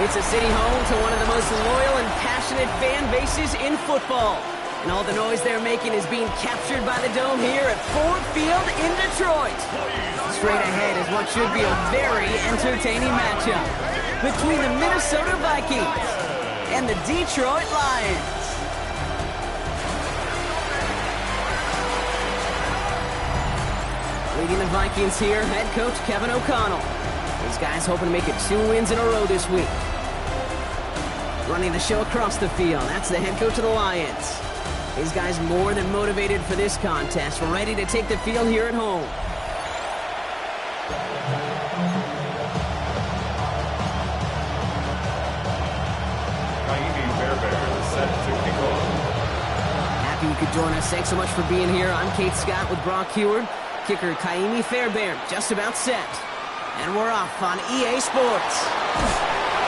It's a city home to one of the most loyal and passionate fan bases in football. And all the noise they're making is being captured by the Dome here at Ford Field in Detroit. Straight ahead is what should be a very entertaining matchup between the Minnesota Vikings and the Detroit Lions. Leading the Vikings here, head coach Kevin O'Connell. These guys hoping to make it 2 wins in a row this week. Running the show across the field, that's the head coach of the Lions. These guys more than motivated for this contest, ready to take the field here at home. Happy you could join us. Thanks so much for being here. I'm Kate Scott with Brock Heward. Kicker Kaimi Fairbairn just about set. And we're off on EA Sports.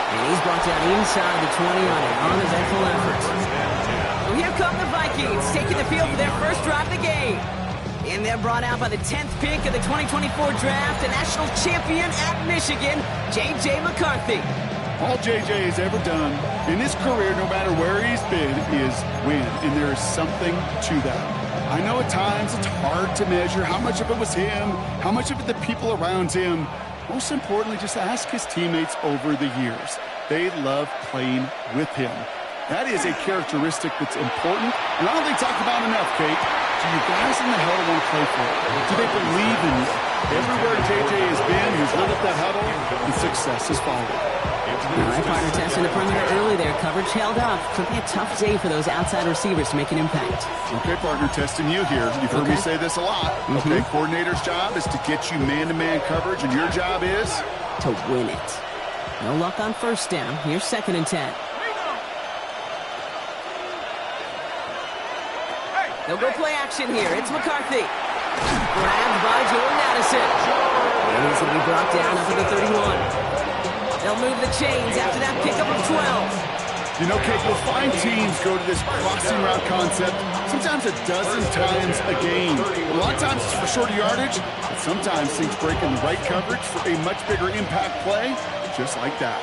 And he's brought down inside the 20 on an uneventful effort. So here come the Vikings, taking the field for their first drive of the game. And they're brought out by the 10th pick of the 2024 draft, a national champion at Michigan, J.J. McCarthy. All J.J. has ever done in his career, no matter where he's been, is win. And there is something to that. I know at times it's hard to measure how much of it was him, how much of it the people around him. Most importantly, just ask his teammates over the years. They love playing with him. That is a characteristic that's important, and I don't think talked about enough, Kate. Do you guys in the huddle want to play for it? Do they believe in you? Everywhere J.J. has been, he's lit up that huddle, and success has followed. All right, partner testing the perimeter early there. Coverage held up. Could be a tough day for those outside receivers to make an impact. Okay, partner, testing you here. You've heard me say this a lot. Okay, coordinator's job is to get you man-to-man coverage, and your job is? To win it. No luck on first down. Here's 2nd and 10. They'll go play action here. It's McCarthy. Grabbed by Jordan Addison. And he's going to be brought down up to the 31. They'll move the chains after that pickup of 12. You know, Kate, you'll find teams go to this crossing route concept sometimes a dozen times a game. A lot of times it's for shorter yardage, but sometimes things break in the right coverage for a much bigger impact play, just like that.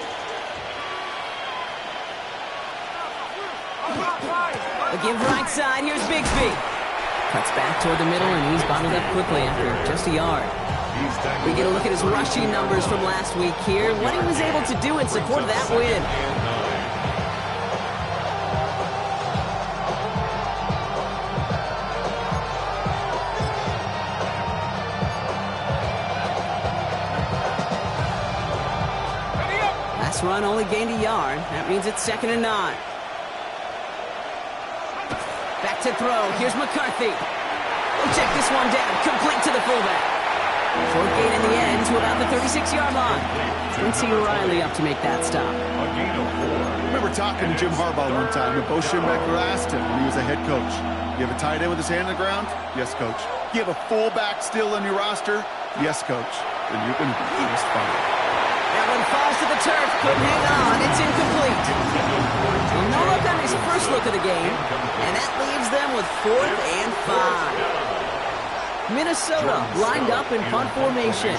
A give right side. Here's Bigsby. Cuts back toward the middle, and he's bottled up quickly after just a yard. We get a look at his rushing numbers from last week here, what he was able to do in support of that win. Last run only gained a yard. That means it's 2nd and 9. Back to throw. Here's McCarthy. We'll check this one down. Complete to the fullback. Short gain in the end to about the 36-yard line. Quincy Riley up to make that stop. I remember talking to Jim Harbaugh one time, and Bo Schembechler asked him when he was a head coach, you have a tight end with his hand on the ground? Yes, coach. You have a fullback still on your roster? Yes, coach. Then you're going to be just fine. That one falls to the turf. Couldn't hang on. It's incomplete. Well, no luck on his first look of the game, and that leaves them with 4th and 5. Minnesota lined up in punt formation.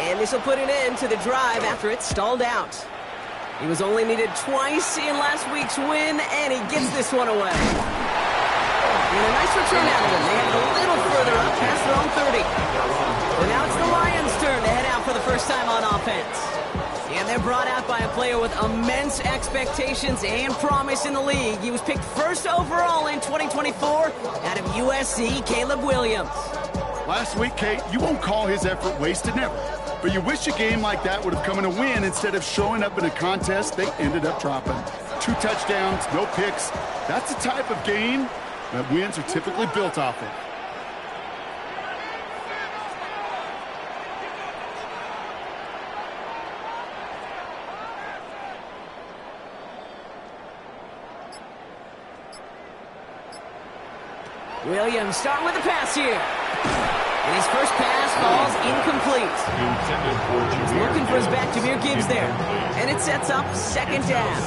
And this will put an end to the drive after it stalled out. He was only needed twice in last week's win, and he gets this one away. And a nice return out of him. They have it a little further up past their own 30. So now it's the Lions' turn to head out for the first time on offense. And they're brought out by a player with immense expectations and promise in the league. He was picked 1st overall in 2024 out of USC, Caleb Williams. Last week, Kate, you won't call his effort wasted, never. But you wish a game like that would have come in a win instead of showing up in a contest they ended up dropping. 2 touchdowns, no picks. That's the type of game that wins are typically built off of. Williams starting with the pass here. And his first pass falls incomplete. He's looking for his back, Jahmyr Gibbs there. And it sets up 2nd down.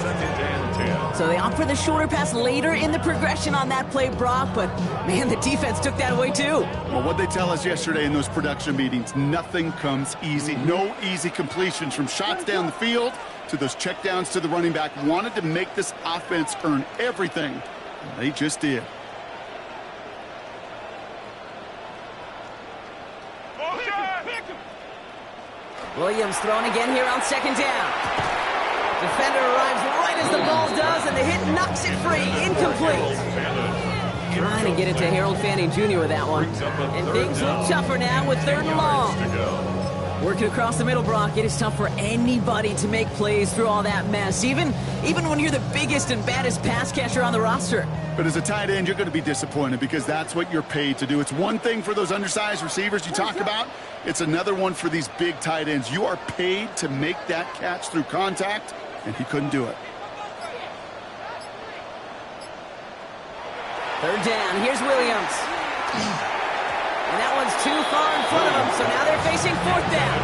So they opt for the shorter pass later in the progression on that play, Brock, but man, the defense took that away too. Well, what they tell us yesterday in those production meetings, nothing comes easy. No easy completions from shots down the field to those checkdowns to the running back. Wanted to make this offense earn everything, and they just did. Williams throwing again here on second down. Defender arrives right as the ball does, and the hit knocks it free. Incomplete. Trying to get it to Harold Fanning Jr. with that one. And things look tougher now with 3rd and long. Working across the middle, Brock, it is tough for anybody to make plays through all that mess, even when you're the biggest and baddest pass catcher on the roster. But as a tight end, you're going to be disappointed because that's what you're paid to do. It's one thing for those undersized receivers you talk about. It's another one for these big tight ends. You are paid to make that catch through contact, and he couldn't do it. 3rd down. Here's Williams. And that one's too far in front of him, so now they're facing 4th down.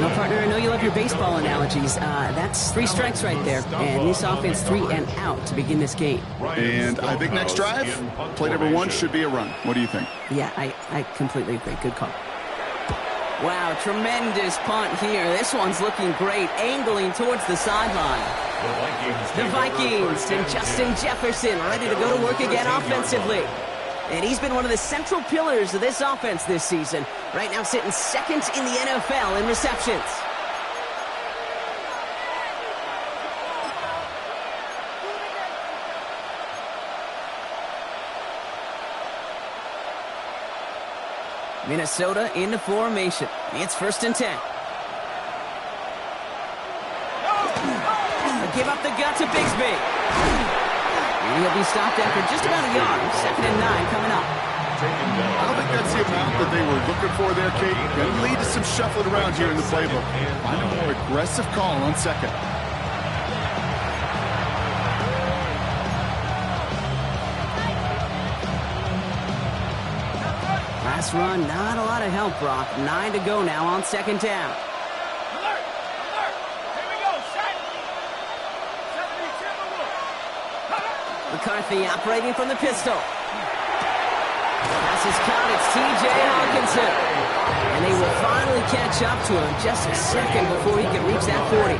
Well, partner, I know you love your baseball analogies. That's 3 strikes right there. And this offense 3 and out to begin this game. And I think next drive, play number 1 should be a run. What do you think? Yeah, I completely agree. Good call. Wow, tremendous punt here. This one's looking great, angling towards the sideline. The Vikings and Justin Jefferson ready to go to work again offensively. And he's been one of the central pillars of this offense this season. Right now sitting 2nd in the NFL in receptions. Minnesota into formation. It's 1st and 10. Give up the gut to Bigsby. And he'll be stopped after just about a yard. 2nd and 9 coming up. I don't think that's the amount that they were looking for there, Kate. Going to lead to some shuffling around here in the playbook. Find a more aggressive call on 2nd. Last run, not a lot of help, Brock. 9 to go now on 2nd down. McCarthy operating from the pistol. Pass is caught. It's T.J. Hawkinson. And they will finally catch up to him just a second before he can reach that 40.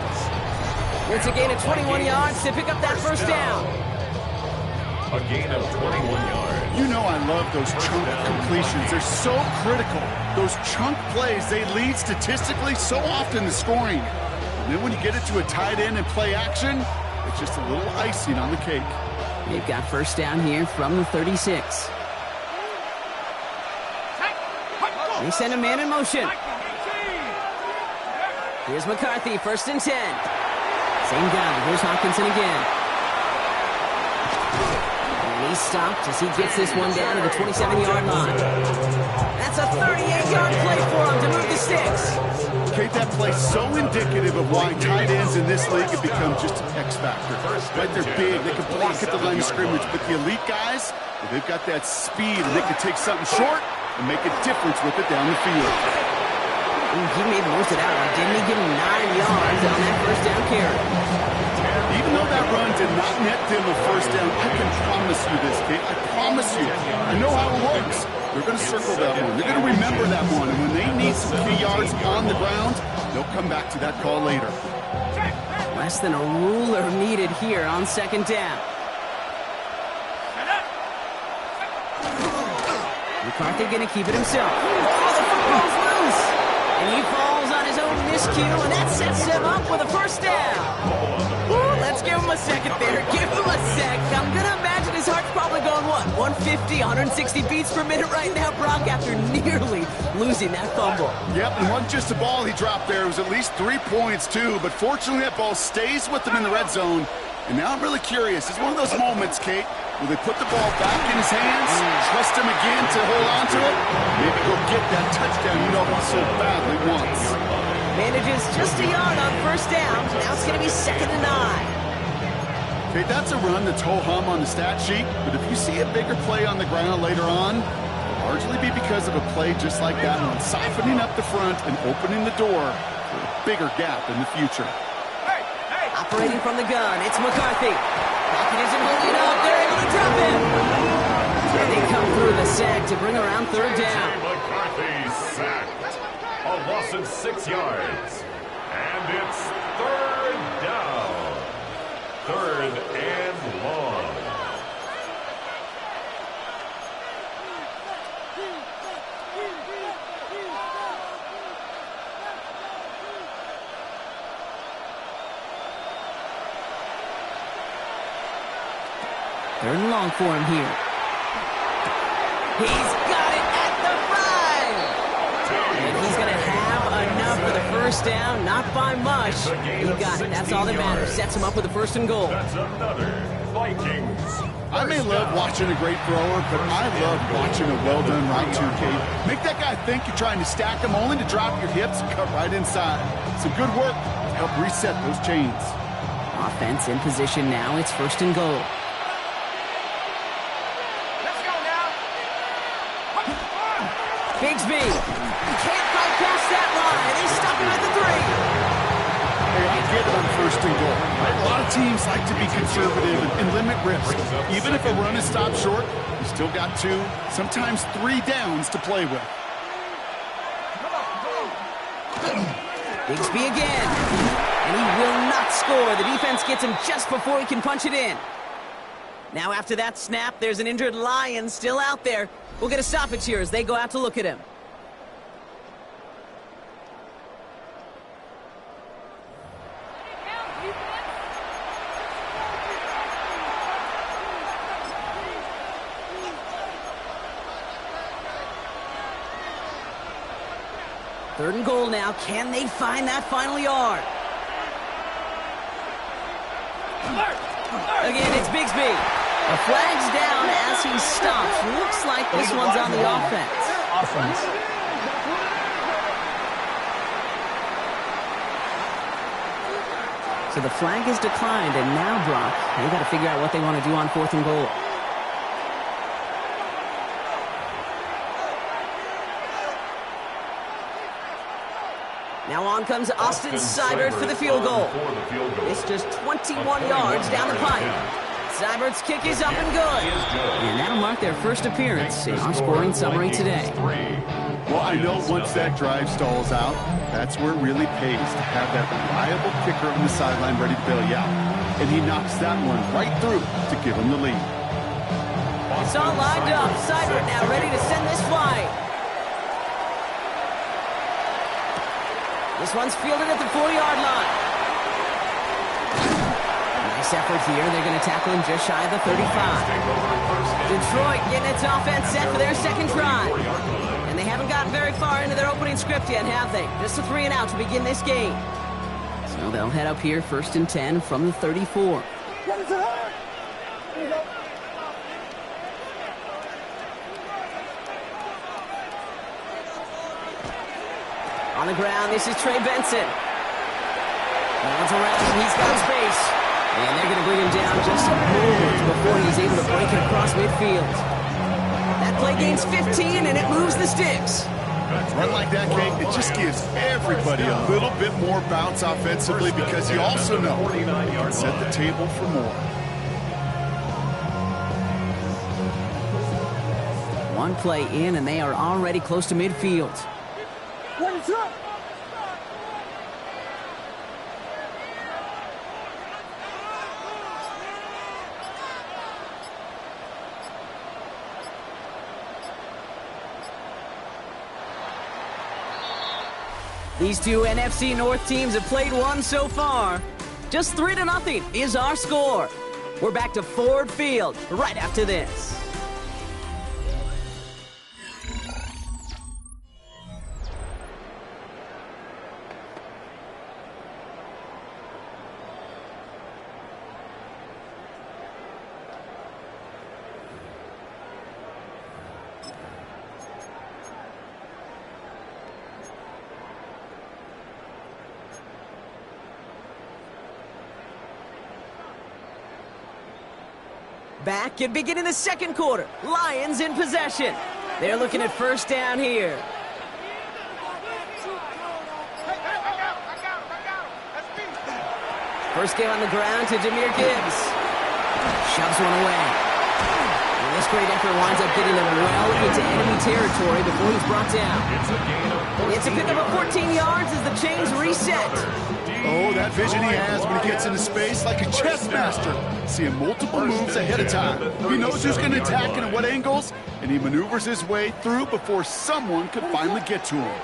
It's a gain of 21 yards to pick up that 1st down. A gain of 21 yards. You know I love those chunk completions. They're so critical. Those chunk plays, they lead statistically so often to scoring. And then when you get it to a tight end and play action, it's just a little icing on the cake. They've got 1st down here from the 36. They send a man in motion. Here's McCarthy, 1st and 10. Same guy. Here's Hawkinson again. And he's stopped as he gets this one down to the 27-yard line. That's a 38-yard play for him to move the sticks. Kate, that play's so indicative of why tight ends in this league have become just an X factor. Right, they're big, they can block at the line of scrimmage, but the elite guys, they've got that speed, and they can take something short and make a difference with it down the field. He made the most of that one. Didn't he give him 9 yards on that 1st down carry? Even though that run did not net them a 1st down, I can promise you this, Kate. I promise you. I know how it works. They're going to circle that one. They're going to remember that one. And when they need some key yards on the ground, they'll come back to that call later. Less than a ruler needed here on 2nd down. McCarthy going to keep it himself. Oh, the football's loose. And he falls on his own miscue, and that sets him up with a 1st down. Ooh, let's give him a second there. Give him a sec. I'm going to imagine his heart's probably going, what, 150, 160 beats per minute right now, Brock, after nearly losing that fumble. Yep, and wasn't just a ball he dropped there. It was at least 3 points, too. But fortunately, that ball stays with him in the red zone. And now I'm really curious. It's one of those moments, Kate, will they put the ball back in his hands, trust him again to hold on to it, maybe go get that touchdown you know he so badly wants. Manages just a yard on 1st down. Now it's going to be 2nd and 9. Okay, that's a run that's ho-hum on the stat sheet, but if you see a bigger play on the ground later on, it'll largely be because of a play just like that one, softening up the front and opening the door for a bigger gap in the future. Operating from the gun, it's McCarthy. Pocket isn't holding up. They're able to drop him. And they come through the sack to bring around third down. McCarthy sacked. A loss of 6 yards. And it's third down. Third and long. Third and long for him here. He's got it at the 5. And he's going to have enough for the first down. Not by much. He got it. That's all that matters. Sets him up with a first and goal. That's another Vikings. I may love watching a great thrower, but I love watching a well-done right too, Kate. Make that guy think you're trying to stack him only to drop your hips and cut right inside. Some good work to help reset those chains. Offense in position now. It's first and goal. Bigsby, he can't fight past that line. They stop him at the 3. Hey, I get it on first and goal. Right? A lot of teams like to be conservative and limit risk. Even if a run is stopped short, you still got 2, sometimes 3 downs to play with. Bigsby again, and he will not score. The defense gets him just before he can punch it in. Now after that snap, there's an injured Lion still out there. We'll get a stoppage here as they go out to look at him. Third and goal now. Can they find that final yard? Again, it's Bigsby. A flag's down as he stops. Looks like this one's on the offense. So the flag is declined, and now, Brock, they got to figure out what they want to do on fourth and goal. Now on comes Austin Seibert for the field goal. It's just 21 yards down the pipe. Seibert's kick is up and good. And that'll mark their first appearance in our scoring summary today. Well, I know once that drive stalls out, that's where it really pays to have that reliable kicker on the sideline ready to bail you out. And he knocks that one right through to give him the lead. It's all lined up. Seibert now ready to send this flying. This one's fielded at the 40-yard line. Nice effort here. They're going to tackle him just shy of the 35. Detroit getting its offense set for their second try. And they haven't gotten very far into their opening script yet, have they? Just a 3 and out to begin this game. So they'll head up here first and 10 from the 34. On the ground, this is Trey Benson. Runs around, he's got space. And they're going to bring him down just a moment before he's able to break it across midfield. That play gains 15, and it moves the sticks. Run like that, Kate, it just gives everybody a little bit more bounce offensively because you also know you can set the table for more. One play in, and they are already close to midfield. These two NFC North teams have played one so far. Just 3-0 is our score. We're back to Ford Field right after this. Back and beginning the second quarter. Lions in possession. They're looking at first down here. First game on the ground to Jahmyr Gibbs. Shoves one away. And this great effort winds up getting him well into enemy territory before he's brought down. It's a pickup of 14 yards as the chains reset. Oh, that vision he has when he gets into space like a chess master. Seeing multiple moves ahead of time. He knows who's going to attack and at what angles, and he maneuvers his way through before someone could finally get to him.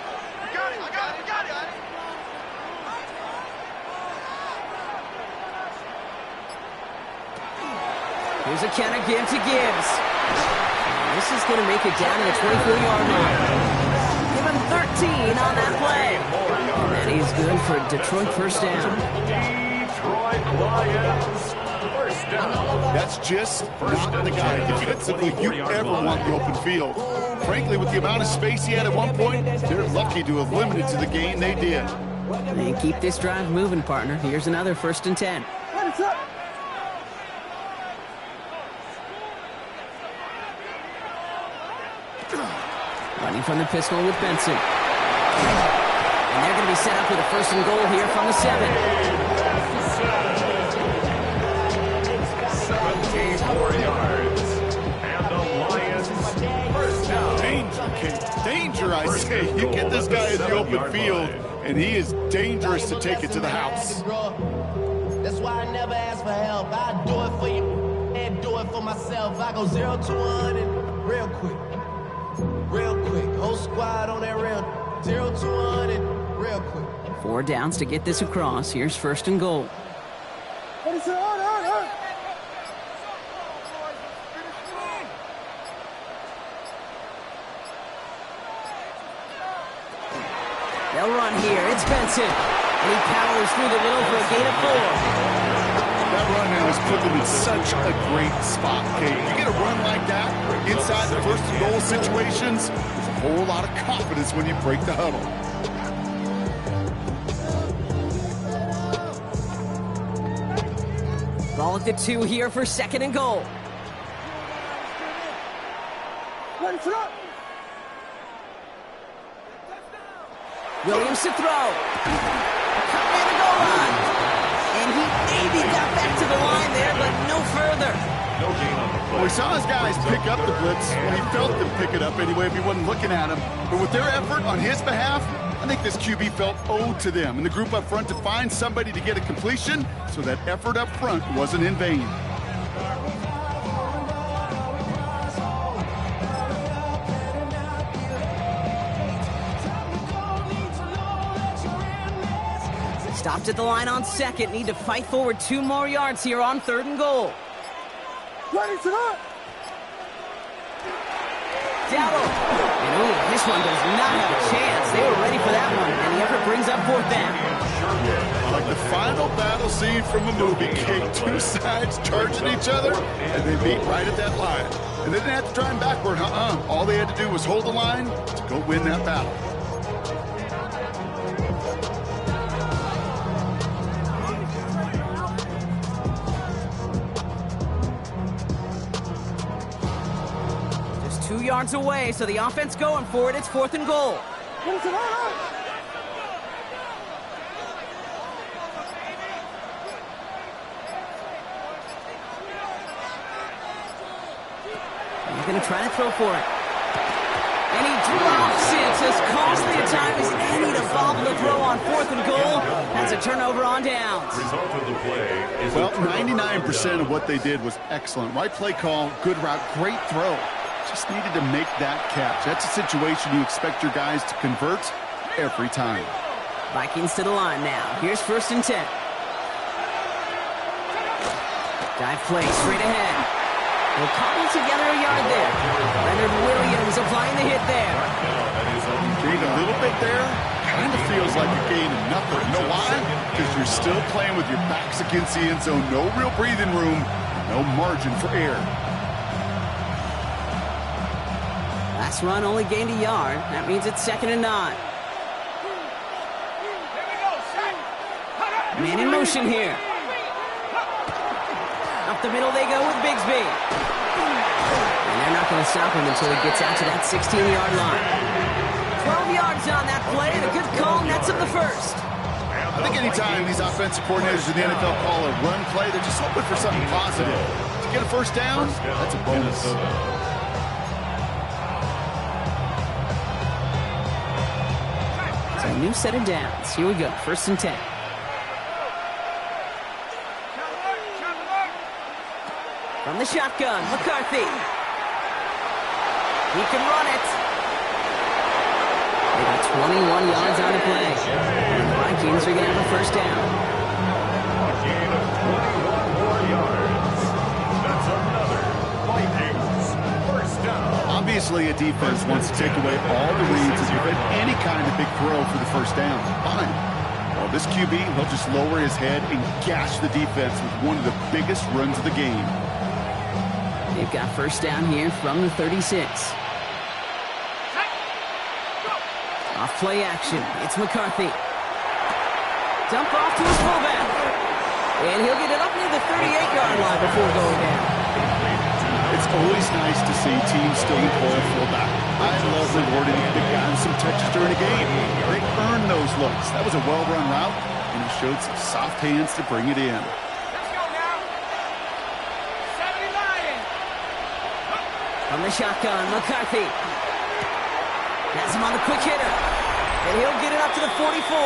Here's a counter give to Gibbs. This is going to make it down to the 24-yard line. Give him 13 on that play. And he's good for a Detroit first down. Detroit Lions, first down. That's just not the guy defensively you ever want the open field. Frankly, with the amount of space he had at one point, they're lucky to have limited to the gain they did. And keep this drive moving, partner. Here's another 1st and 10. Running from the pistol with Benson. And they're going to be set up with a 1st and goal here from the 7. 74 yards. And the Lions, first down. Danger, kid. Danger, I say. You get this guy in the open field, and he is dangerous to take it to the house. That's why I never ask for help. I do it for you and do it for myself. I go 0 to 100 real quick. Real quick. Whole squad on that rail. 0 to 100 real quick. 4 downs to get this across. Here's 1st and goal. They'll run here. It's Benson. And he powers through the middle for a gain of 4. That run now has put them in such a great spot, Kate. You get a run like that inside the 1st and goal situations, there's a whole lot of confidence when you break the huddle. Ball at the 2 here for 2nd and goal. Williams to throw. Caught near the goal line. And he maybe got back to the line there, but no further. No gain on the play. Well, we saw his guys pick up the blitz. He felt them pick it up anyway if he wasn't looking at him. But with their effort on his behalf, I think this QB felt owed to them and the group up front to find somebody to get a completion, so that effort up front wasn't in vain. Stopped at the line on 2nd. Need to fight forward 2 more yards here on 3rd and goal. Dowdle. And ooh, this one does not have a chance. They were ready for that one. And the effort brings up 4th down. Like the final battle scene from a movie, Kate. 2 sides charging each other, and they meet right at that line. And they didn't have to try and backward, All they had to do was hold the line to go win that battle. Just 2 yards away, so the offense going for it. It's 4th and goal. He's going to try to throw for it. And he drops it. As costly a time as any to bobble the throw on 4th and goal. That's a turnover on downs. Result of the play is Well, 99% of what they did was excellent. Right play call, good route, great throw. Just needed to make that catch. That's a situation you expect your guys to convert every time. Vikings to the line now. Here's 1st and 10. Dive play straight ahead. They'll cobble together a yard there. Leonard Williams applying the hit there. Gain a little bit there. Kind of feels like a gain of nothing. You know why? Because you're still playing with your backs against the end zone. No real breathing room. No margin for error. Last run only gained a yard. That means it's 2nd and 9. Man in motion here. Up the middle they go with Bigsby. And they're not going to stop him until he gets out to that 16-yard line. 12 yards on that play, and a good call nets him the 1st. I think anytime these offensive coordinators in the NFL call a run play, they're just hoping for something positive. To get a first down, that's a bonus. It's a new set of downs. Here we go, 1st and 10. From the shotgun, McCarthy. He can run it. They got 21 yards on the play. And the Vikings are going to have a first down. A gain of 21 more yards. That's another Vikings first down. Obviously, a defense wants to take away all the reads and prevent any kind of big throw for the first down. Fine. Well, this QB, he'll just lower his head and gash the defense with one of the biggest runs of the game. They've got first down here from the 36. Off play action. It's McCarthy. Dump off to his fullback. And he'll get it up near the 38-yard line before going down. It's always nice to see teams still employ a fullback. I love rewarding the big guys some touches during a game. They earn those looks. That was a well-run route, and he showed some soft hands to bring it in. From the shotgun, McCarthy. Has him on the quick hitter. And he'll get it up to the 44.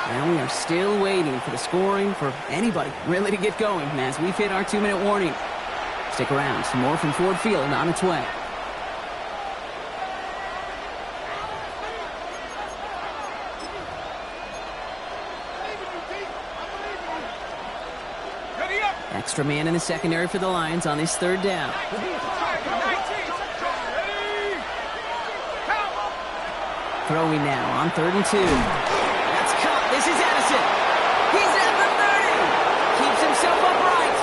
Now we are still waiting for the scoring for anybody really to get going as we've hit our 2-minute warning. Stick around. Some more from Ford Field on its way. Extra man in the secondary for the Lions on this 3rd down. Throwing now on 3rd and 2. That's caught. This is Edison. He's at the 30. Keeps himself upright.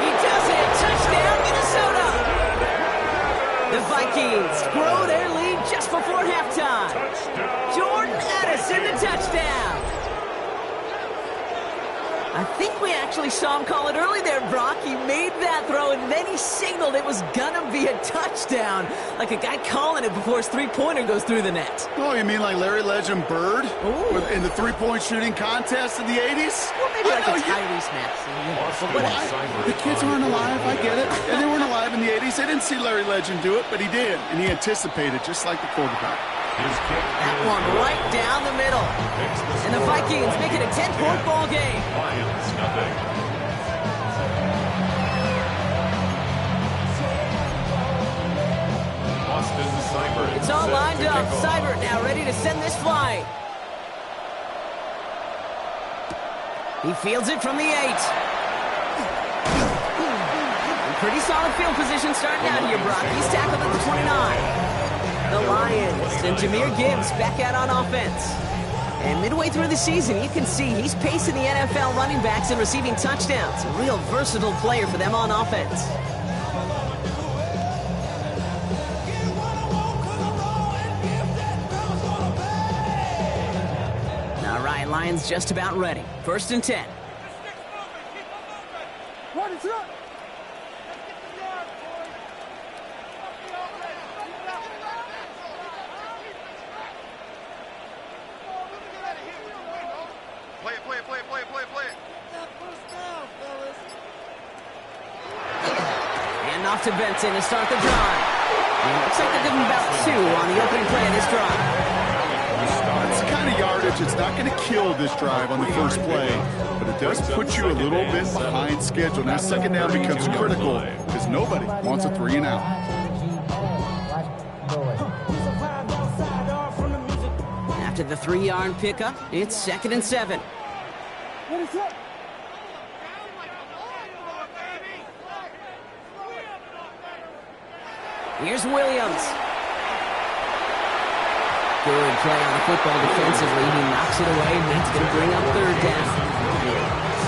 He does it. Touchdown, Minnesota. The Vikings grow their lead just before halftime. Jordan Edison, the touchdown. I think we actually saw him call it early there, Brock. He made that throw, and then he signaled it was going to be a touchdown. Like a guy calling it before his three-pointer goes through the net. Oh, you mean like Larry Legend Bird in the three-point shooting contest in the 80s? Well, maybe like a Tyrese Maxey. The kids aren't alive, I get it. And they weren't alive in the 80s. They didn't see Larry Legend do it, but he did. And he anticipated, just like the quarterback. That one right down the middle. And the Vikings make it a 10-point ball game. Lions, nothing. Austin Seibert. It's all lined up. Seibert now ready to send this flight. He fields it from the 8. And pretty solid field position starting out here, Brock. He's tackled at the 29. The Lions and Jahmyr Gibbs back out on offense. And midway through the season, you can see he's pacing the NFL running backs and receiving touchdowns. A real versatile player for them on offense. All right, Lions just about ready. 1st and 10. And off to Benson to start the drive. And it looks like they're giving about 2 on the opening play of this drive. That's the kind of yardage it's not going to kill this drive on the first play, but it does put you a little bit behind schedule. Now, 2nd down becomes critical because nobody wants a 3-and-out. After the 3-yard pickup, it's 2nd and 7. Here's Williams. Good play on the football defensively. He knocks it away, and that's going to bring up 3rd down.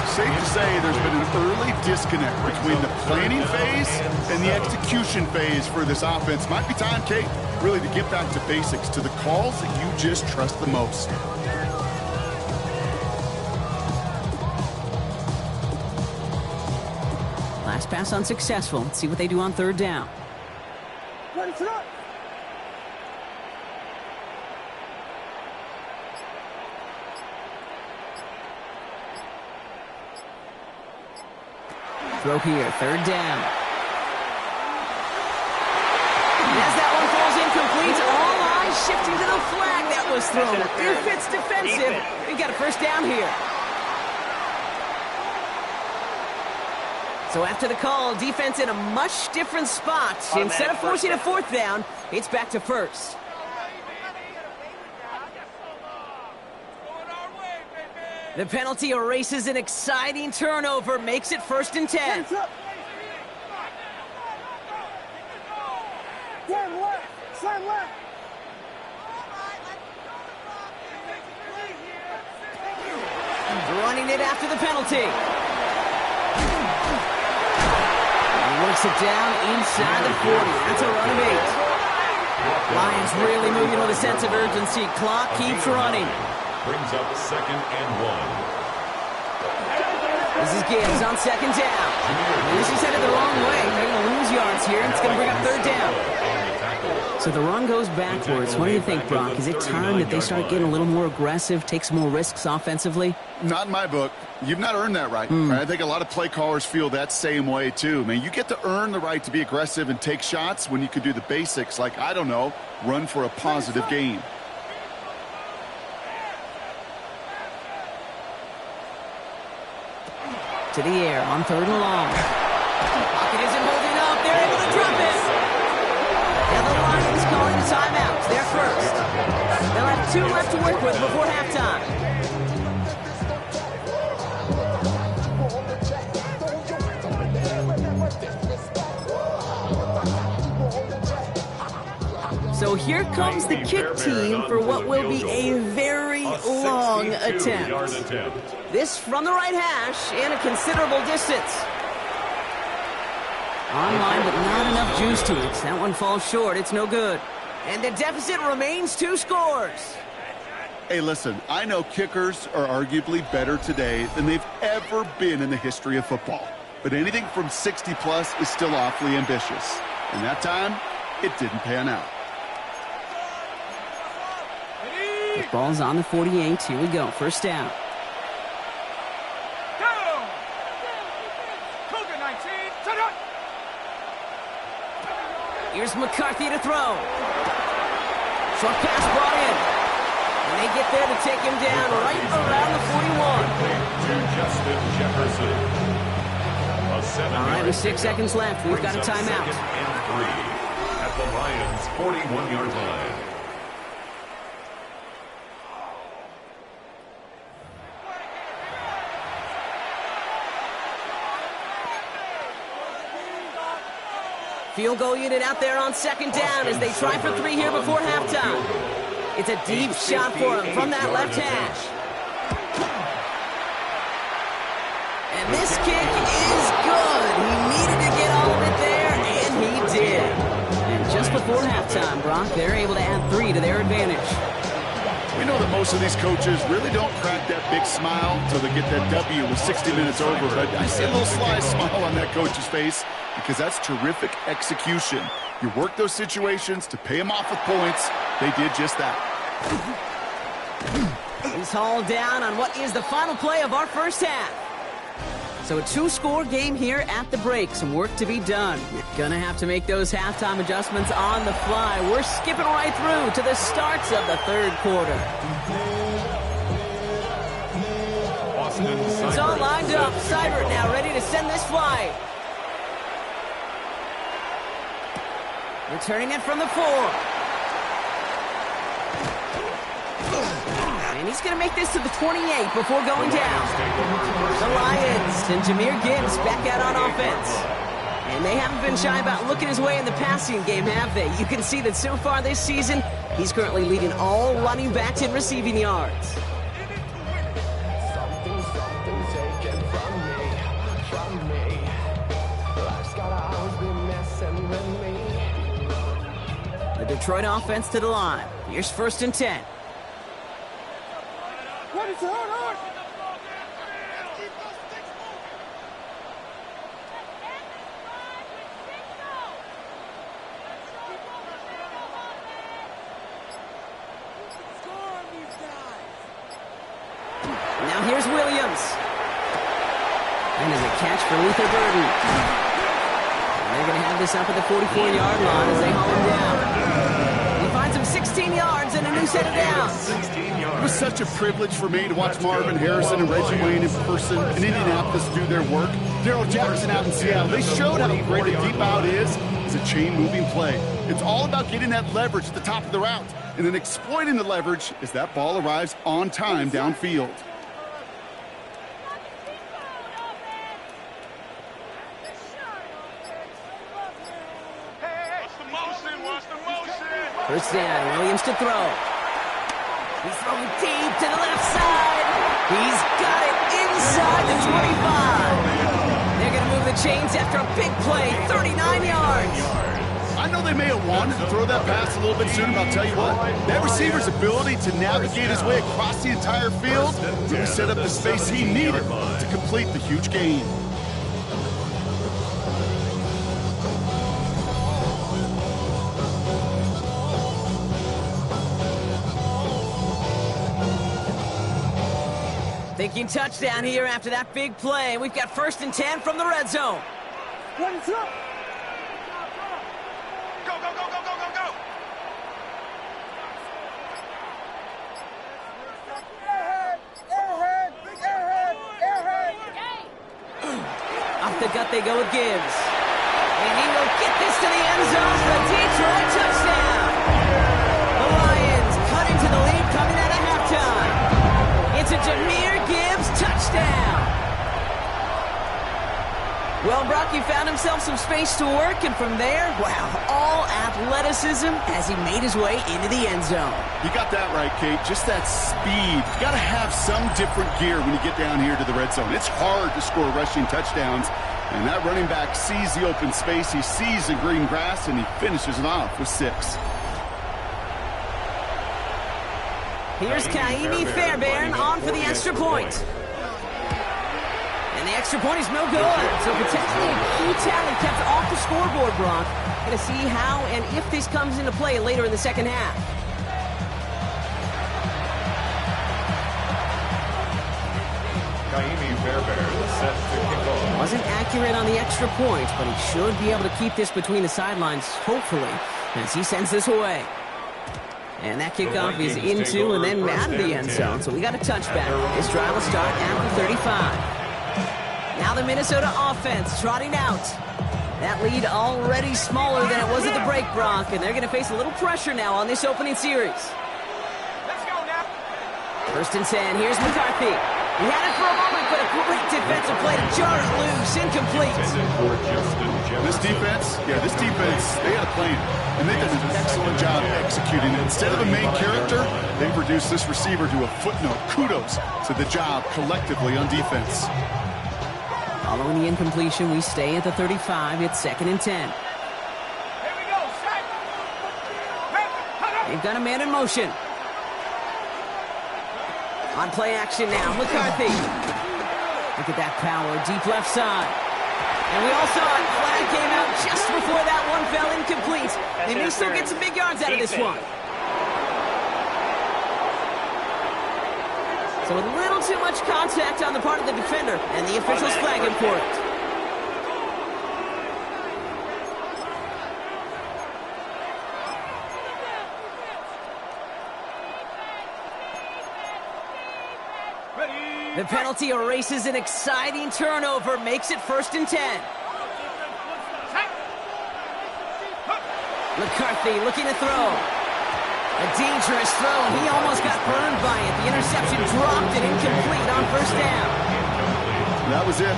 Safe to say there's been an early disconnect between the planning phase and the execution phase for this offense. Might be time, Kate, really to get back to basics, to the calls that you just trust the most. Last pass unsuccessful. Let's see what they do on 3rd down. throw here, third down. And as that one falls incomplete, all eyes shifting to the flag that was thrown. If it's defensive, we got a first down here. So after the call, defense in a much different spot. Instead of forcing a fourth down, it's back to first. The penalty erases an exciting turnover, makes it 1st and 10. Running it after the penalty. He works it down inside the 40. That's a run of 8. Lions really moving with a sense of urgency. Clock keeps running. Brings up 2nd and 1. This is Gibbs on 2nd down. And this is headed the wrong way. They're going to lose yards here, and it's going to bring up 3rd down. So the run goes backwards. What do you think, Brock? Is it time that they start getting a little more aggressive, take some more risks offensively? Not in my book. You've not earned that right. I think a lot of play callers feel that same way, too. I mean, you get to earn the right to be aggressive and take shots when you could do the basics, like, I don't know, run for a positive gain. To the air on 3rd and long. Pocket isn't holding up. They're able to drop it. And the Lions calling the timeout. They're first. They'll have 2 left to work with before halftime. So here comes the kick team for what will be a very long attempt. This from the right hash and a considerable distance. Online, but not enough juice to it. That one falls short. It's no good. And the deficit remains 2 scores. Hey, listen, I know kickers are arguably better today than they've ever been in the history of football. But anything from 60-plus is still awfully ambitious. And that time, it didn't pan out. The ball's on the 48. Here we go. First down. Here's McCarthy to throw. Short pass brought in. And they get there to take him down right around the 41. To Justin Jefferson. All right, with 6 seconds left, we've got a timeout. 2nd and 3 at the Lions' 41-yard line. Field goal unit out there on 2nd down as they try for 3 here before halftime. It's a deep shot for him from that left hash. And this kick is good. He needed to get all of it there, and he did. And just before halftime, Brock, they're able to add 3 to their advantage. We know that most of these coaches really don't crack that big smile until they get that W with 60 minutes over. But I see a little sly smile on that coach's face because that's terrific execution. You work those situations to pay them off with points. They did just that. He's hauled down on what is the final play of our first half. So a 2-score game here at the break. Some work to be done. Gonna have to make those halftime adjustments on the fly. We're skipping right through to the starts of the 3rd quarter. It's all lined up. Seibert now ready to send this flight. Returning it from the 4. And he's going to make this to the 28 before going down. The Lions and Jahmyr Gibbs back out on offense. And they haven't been shy about looking his way in the passing game, have they? You can see that so far this season, he's currently leading all running backs in receiving yards. The Detroit offense to the line. Here's 1st and 10. Now here's Williams. And as a catch for Luther Burden. And they're going to have this up at the 44-yard line as they haul him down. He finds him 16 yards and a new set of downs. It was such a privilege for me to watch Marvin Harrison and Reggie Wayne in person in Indianapolis do their work. Darryl Jackson out in Seattle. They showed how great a deep out is as a chain-moving play. It's all about getting that leverage at the top of the route and then exploiting the leverage as that ball arrives on time downfield. First down, Williams to throw. He's throwing deep to the left side. He's got it inside the 25. They're going to move the chains after a big play, 39 yards. I know they may have wanted to throw that pass a little bit sooner, but I'll tell you what, that receiver's ability to navigate his way across the entire field really set up the space he needed to complete the huge gain. Thinking touchdown here after that big play. We've got 1st and 10 from the red zone. Go, go, go, go, go, go, go! Off the gut they go with Gibbs. And he will get this to the end zone for a Detroit touchdown. The Lions cut into the lead coming out of halftime. It's a Jahmyr Gibbs touchdown. Well, Brock, he found himself some space to work, and from there, wow, all athleticism as he made his way into the end zone. You got that right, Kate. Just that speed. You got to have some different gear when you get down here to the red zone. It's hard to score rushing touchdowns, and that running back sees the open space, he sees the green grass, and he finishes it off with 6. Here's Kaimi Fairbairn on for the extra point. And the extra point is no good. So potentially a key tally kept off the scoreboard, Brock. Going to see how and if this comes into play later in the second half. Kaimi Fairbairn set to kick off. Wasn't accurate on the extra point, but he should be able to keep this between the sidelines, hopefully, as he sends this away. And that kickoff is into and then out of the end zone. So we got a touchback. This drive will start after 35. Now the Minnesota offense trotting out. That lead already smaller than it was at the break, Brock. And they're going to face a little pressure now on this opening series. Let's go now. 1st and 10. Here's McCarthy. He had it for a moment, but a great defensive play to jar it loose. Incomplete. This defense, they had a plan. And they did an excellent job executing it. Instead of a main character, they reduced this receiver to a footnote. Kudos to the job collectively on defense. Following the incompletion, we stay at the 35. It's 2nd and 10. Here we go, They've got a man in motion. On play action now, McCarthy. Look at that power, deep left side. And we all saw it. Flag came out just before that one fell incomplete. They may still get some big yards out of this one. So a little too much contact on the part of the defender, and the officials flag him for it. The penalty erases an exciting turnover, makes it 1st and 10. McCarthy looking to throw. A dangerous throw, and he almost got burned by it. The interception dropped and incomplete on 1st down. That was it.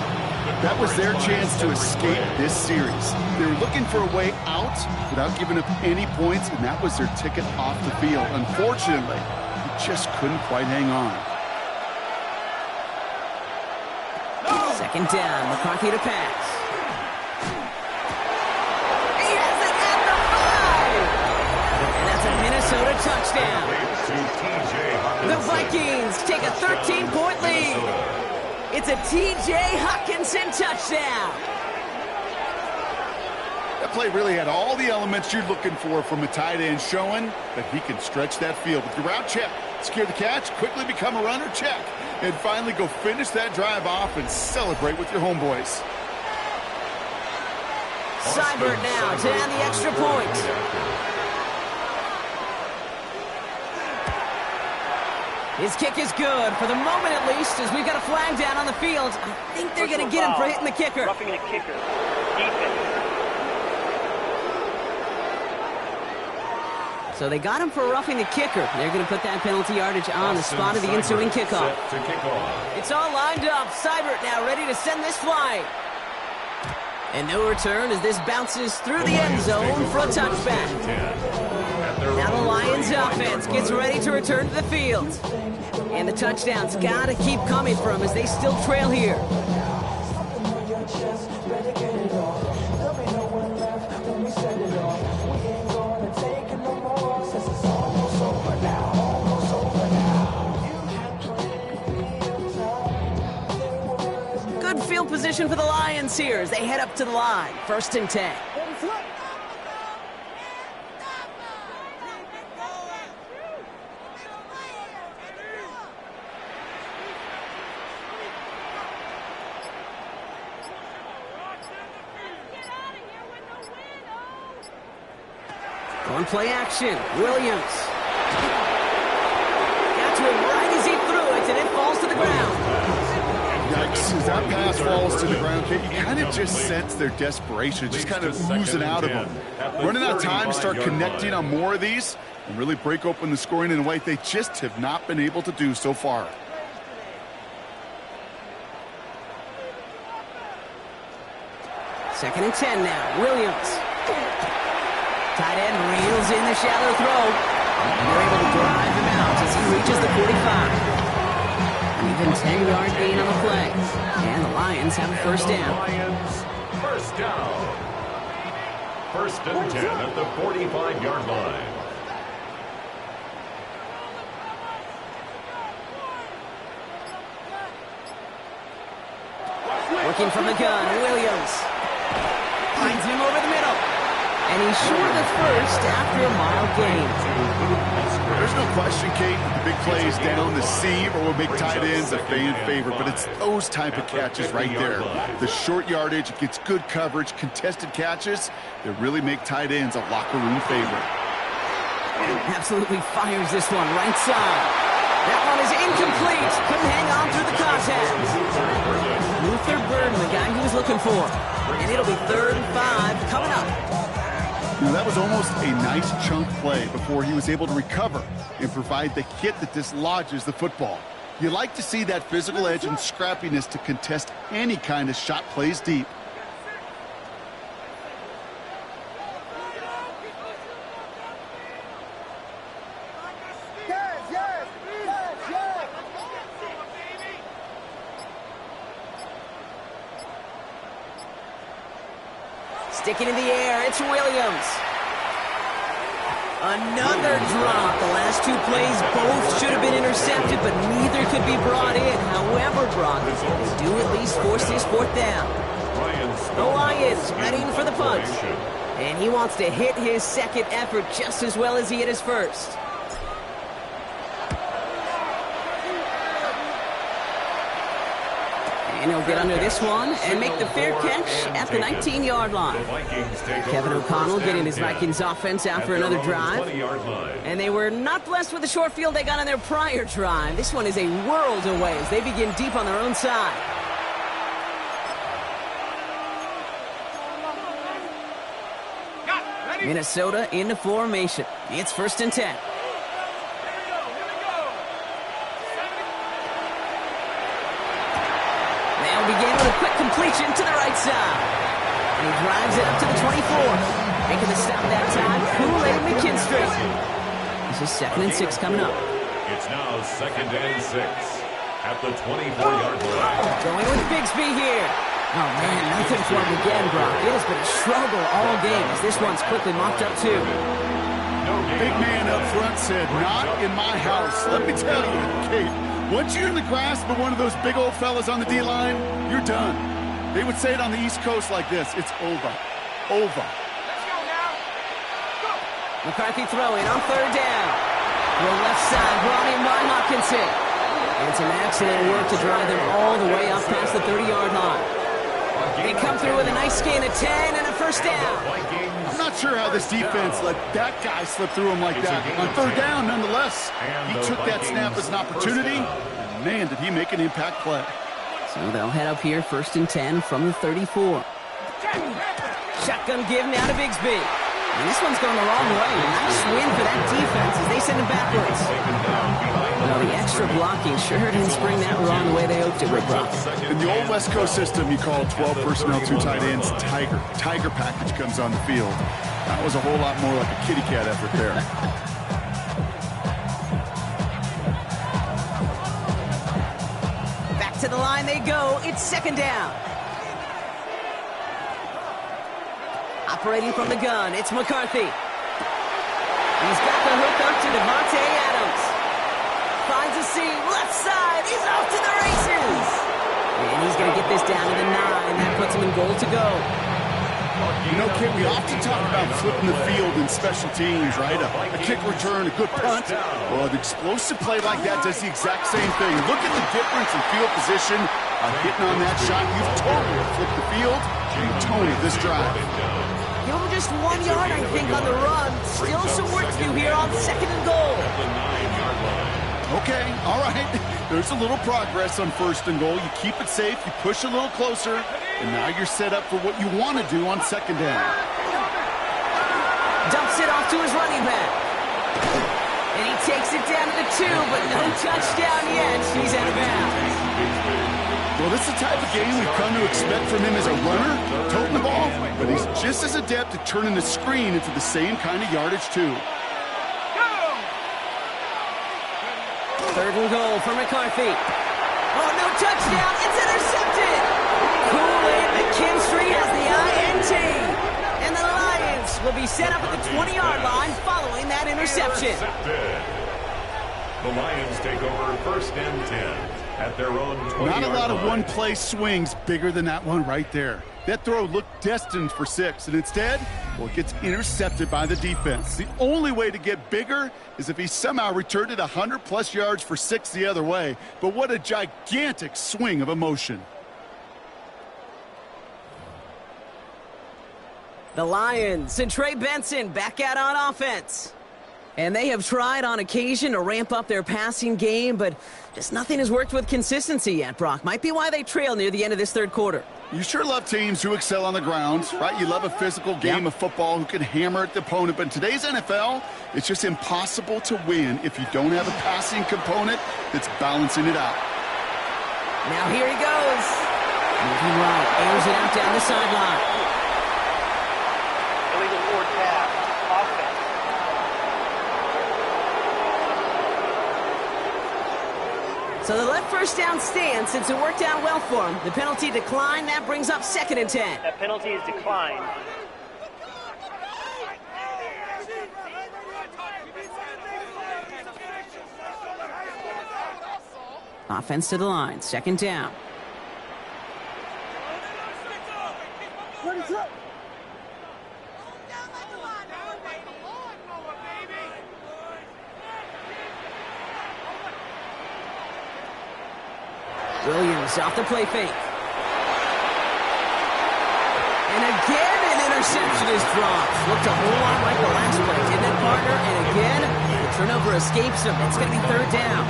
That was their chance to escape this series. They were looking for a way out without giving up any points, and that was their ticket off the field. Unfortunately, he just couldn't quite hang on. 2nd down, McCarthy to pass. He has it at the 5! And that's a Minnesota touchdown. The Vikings take a 13-point lead. It's a T.J. Hockenson touchdown. That play really had all the elements you're looking for from a tight end, showing that he can stretch that field. With your route check, Secure the catch, quickly become a runner, check. And finally go finish that drive off and celebrate with your homeboys. Seibert now to add the extra point. His kick is good, for the moment at least, as we've got a flag down on the field. I think they're going to get him for hitting the kicker. Roughing the kicker. Defense. So they got him for roughing the kicker. They're going to put that penalty yardage on the spot of the ensuing kickoff. It's all lined up. Seibert now ready to send this flying. And no return as this bounces through the end zone for a touchback. Now the Lions offense gets ready to return to the field. And the touchdown's got to keep coming for them as they still trail here. Good field position for the Lions here as they head up to the line. 1st and 10. On play action, Williams. Got to him right as he threw it, and it falls to the ground. Yikes, as that pass falls to the ground, you kind of just sense their desperation, just kind of oozing out of them. Running out of time to start connecting on more of these and really break open the scoring in a way they just have not been able to do so far. Second and 10 now, Williams. Tight end reels in the shallow throw. And they're able to drive him out as he reaches the 45. An even 10-yard gain on the play. And the Lions have a first down. Lions, first down. 1st and 10 at the 45-yard line. Working from the gun, Williams. Finds him over the middle. And he's short of the first after a mild gain. There's no question, Kate, the big plays down the seam or will make tight ends a fan favorite, but it's those type of catches right there. The short yardage, it gets good coverage, contested catches that really make tight ends a locker room favorite. Absolutely fires this one right side. That one is incomplete. Couldn't hang on through the contact. Luther Burden, the guy he was looking for. And it'll be 3rd and 5 coming up. Now, that was almost a nice chunk play before he was able to recover and provide the hit that dislodges the football. You like to see that physical edge and scrappiness to contest any kind of shot plays deep. Sticking in the air, it's Williams. Another drop. The last 2 plays both should have been intercepted, but neither could be brought in. However, Brock, they do at least force this 4th down. The Lions readying for the punch. And he wants to hit his second effort just as well as he hit his first. And he'll get under this one and make the fair catch at the 19-yard line. Kevin O'Connell getting his Vikings offense out for another drive. And they were not blessed with the short field they got on their prior drive. This one is a world away as they begin deep on their own side. Minnesota into formation. It's 1st and 10. Begin with a quick completion to the right side. And he drives it up to the 24. Making the stop that time, Kool-Aid McKinstry. This is 2nd and 6 coming up. It's now 2nd and 6 at the 24-yard line. Going with Bigsby here. Oh, man, nothing for him again, Brock. It has been a struggle all game as this one's quickly mopped up, too. Big man up front said, not in my house. Let me tell you, Kate, once you're in the grasp of one of those big old fellas on the D-line, you're done. They would say it on the East Coast like this, it's over. Over. Let's go now. Go. McCarthy throwing on 3rd down. The left side, brought in by Hawkinson. And some excellent work to drive them all the way up past the 30-yard line. They come through with a nice gain of 10 and a first down. I'm not sure how this defense let that guy slip through him like that. On third down, nonetheless, he took that snap as an opportunity. And man, did he make an impact play. So they'll head up here, 1st and 10 from the 34. Shotgun give now to Bigsby. And this one's going the wrong way. Nice win for that defense as they send him backwards. Well, the extra blocking sure didn't spring that wrong the way they hoped it would, Brock. In the old West Coast system, you call 12 personnel, 2 tight ends, Tiger. Tiger package comes on the field. That was a whole lot more like a kitty cat effort there. Back to the line they go. It's 2nd down. Operating from the gun, it's McCarthy. He's got the hook up to Devontae Adams. Finds a seam, left side, he's off to the races. And he's going to get this down to the 9. That puts him in goal to go. You know, Kim, we often talk about flipping the field in special teams, right? A kick return, a good punt. Well, an explosive play like that does the exact same thing. Look at the difference in field position. Hitting on that shot, you've totally flipped the field. And Tony, this drive. Give him just 1 yard, I think, on the run. Still some work to do here on 2nd and goal. Okay, all right. There's a little progress on 1st and goal. You keep it safe, you push a little closer, and now you're set up for what you want to do on 2nd down. Dumps it off to his running back. And he takes it down to the 2, but no touchdown yet. He's out of bounds. Well, this is the type of game we've come to expect from him as a runner, toting the ball, but he's just as adept at turning the screen into the same kind of yardage, too. 3rd and goal for McCarthy. Oh, no touchdown. It's intercepted. Kool-Aid McKinstry has the INT. And the Lions will be set up at the 20-yard line following that interception. The Lions take over 1st and 10 at their own 20-yard line. Not a lot of one-play swings bigger than that one right there. That throw looked destined for 6, and instead, well, it gets intercepted by the defense. The only way to get bigger is if he somehow returned it 100-plus yards for 6 the other way. But what a gigantic swing of emotion. The Lions and Trey Benson back out on offense. And they have tried on occasion to ramp up their passing game, but just nothing has worked with consistency yet, Brock. Might be why they trail near the end of this 3rd quarter. You sure love teams who excel on the ground, right? You love a physical game of football who can hammer at the opponent. But in today's NFL, it's just impossible to win if you don't have a passing component that's balancing it out. Now here he goes. Moving right, airs it out down the sideline. Illegal forward pass. Offense. So the left 1st down stand since it worked out well for him. The penalty declined. That brings up 2nd and 10. That penalty is declined. Offense to the line. 2nd down. Williams off the play fake. And again, an interception is dropped. Looked a whole lot like the last play, didn't it, partner? And again, the turnover escapes him. It's going to be 3rd down.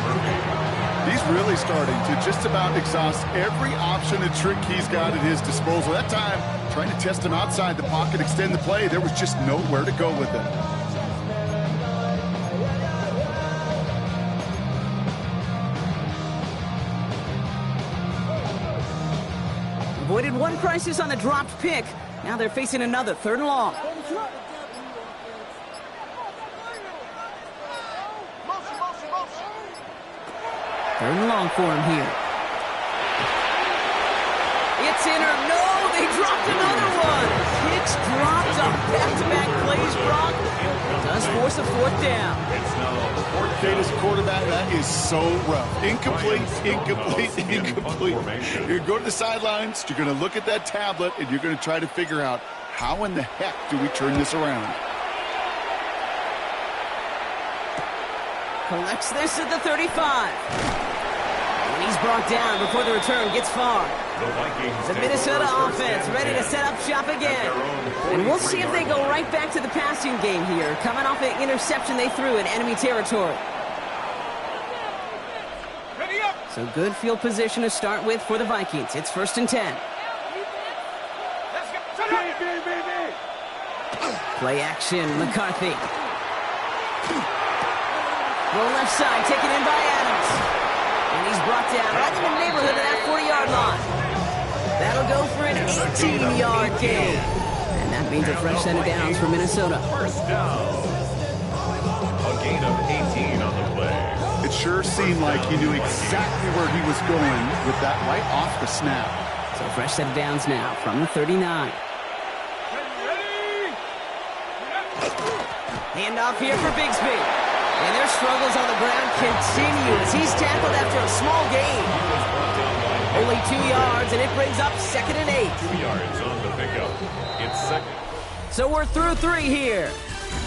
He's really starting to just about exhaust every option and trick he's got at his disposal. That time, trying to test him outside the pocket, extend the play, there was just nowhere to go with it. Avoided one crisis on the dropped pick. Now they're facing another 3rd and long. 3rd and long for him here. It's in or no, they dropped another one. Kicks dropped on back-to-back plays, Brock. Does force a 4th down. Kate, as a quarterback, that is so rough. Incomplete, incomplete, incomplete. You're going to go to the sidelines, you're going to look at that tablet, and you're going to try to figure out how in the heck do we turn this around. Collects this at the 35. And he's brought down before the return gets far. The Vikings The take Minnesota over first offense and ready to 10 set up shop at again. their own And we'll see if they go 43-yard right back to the passing game here, coming off an interception they threw in enemy territory. Ready up. So good field position to start with for the Vikings. It's 1st and 10. Let's go. Shut up. Play action, McCarthy. Go left side, taken in by Adams. And he's brought down right in the neighborhood of that 40-yard line. That'll go for an 18-yard gain. And that means a fresh set of downs for Minnesota. First down. A gain of 18 on the play. It sure seemed like he knew exactly where he was going with that right off the snap. So fresh set of downs now from the 39. Handoff here for Bigsby. And their struggles on the ground continue as he's tackled after a small gain. Only 2 yards, and it brings up 2nd and 8. 2 yards on the pickup. It's second. So we're through 3 here.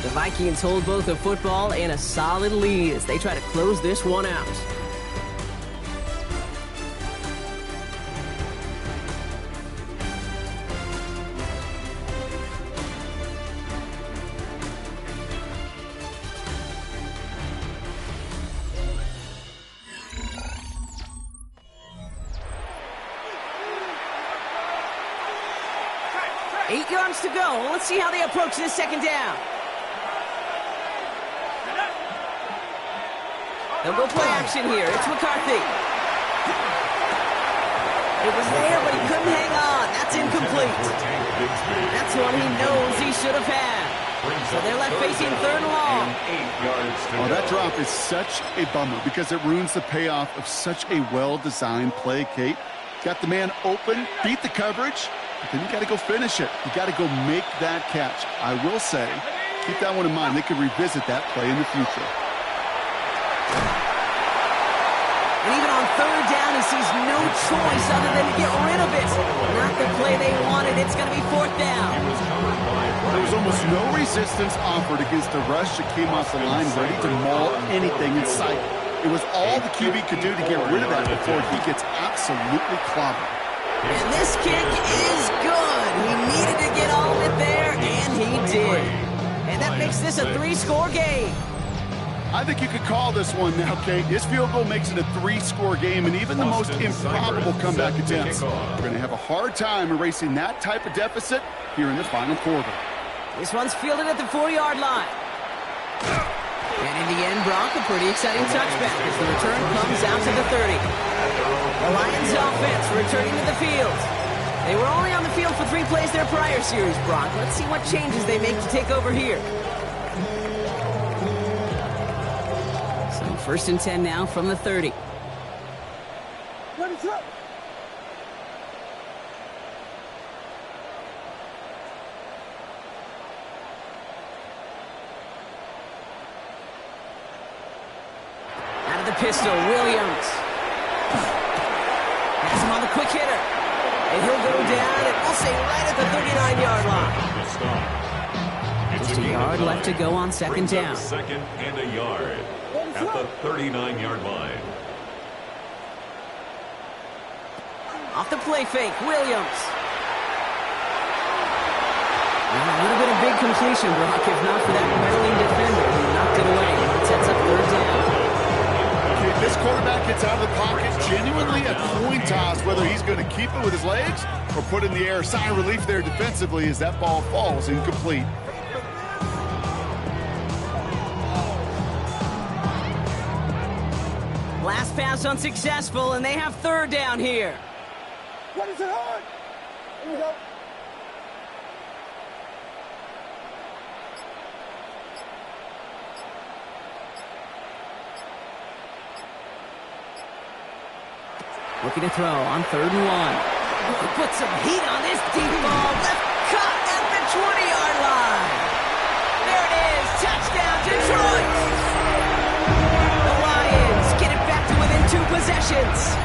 The Vikings hold both a football and a solid lead as they try to close this one out. Eight yards to go. Let's see how they approach this 2nd down. They'll go play action here. It's McCarthy. It was there, but he couldn't hang on. That's incomplete. That's one he knows he should have had. So they're left facing 3rd and long. 8 yards to Oh, go. that drop is such a bummer because it ruins the payoff of such a well-designed play, Kate. Got the man open, beat the coverage, but then you got to go finish it. You got to go make that catch. I will say, keep that one in mind. They could revisit that play in the future. And even on 3rd down, he sees no choice other than to get rid of it. Not the play they wanted. It's going to be 4th down. There was almost no resistance offered against the rush that came off the line ready to maul anything in sight. It was all the QB could do to get rid of that before he gets absolutely clobbered. And this kick is good. He needed to get all of it there, and he did. And that makes this a 3-score game. I think you could call this one now, Kate. This field goal makes it a 3-score game, and even the most improbable comeback attempts are going to have a hard time erasing that type of deficit here in the final quarter. This one's fielded at the 4-yard line. And in the end, Brock, a pretty exciting touchback as the return comes out to the 30. The Lions offense returning to the field. They were only on the field for 3 plays their prior series, Brock. Let's see what changes they make to take over here. So 1st and 10 now from the 30. Out of the pistol, Williams. Has him on the quick hitter. And he'll go down, and we'll say right at the 39-yard line. Just a yard left to go on 2nd down. 2nd and a yard at the 39-yard line. Off the play fake, Williams. And a little bit of big completion, Brock, if not for that meddling defender who knocked it away. It sets up 3rd down. Okay, this quarterback gets out of the pocket, genuinely a coin toss whether he's going to keep it with his legs or put it in the air. Sign of relief there defensively as that ball falls incomplete. Last pass unsuccessful, and they have 3rd down here. What is it on? Here we go. Looking to throw on 3rd and 1. Put some heat on this deep ball. Left cut at the 20-yard line. There it is. Touchdown, Detroit. The Lions get it back to within 2 possessions.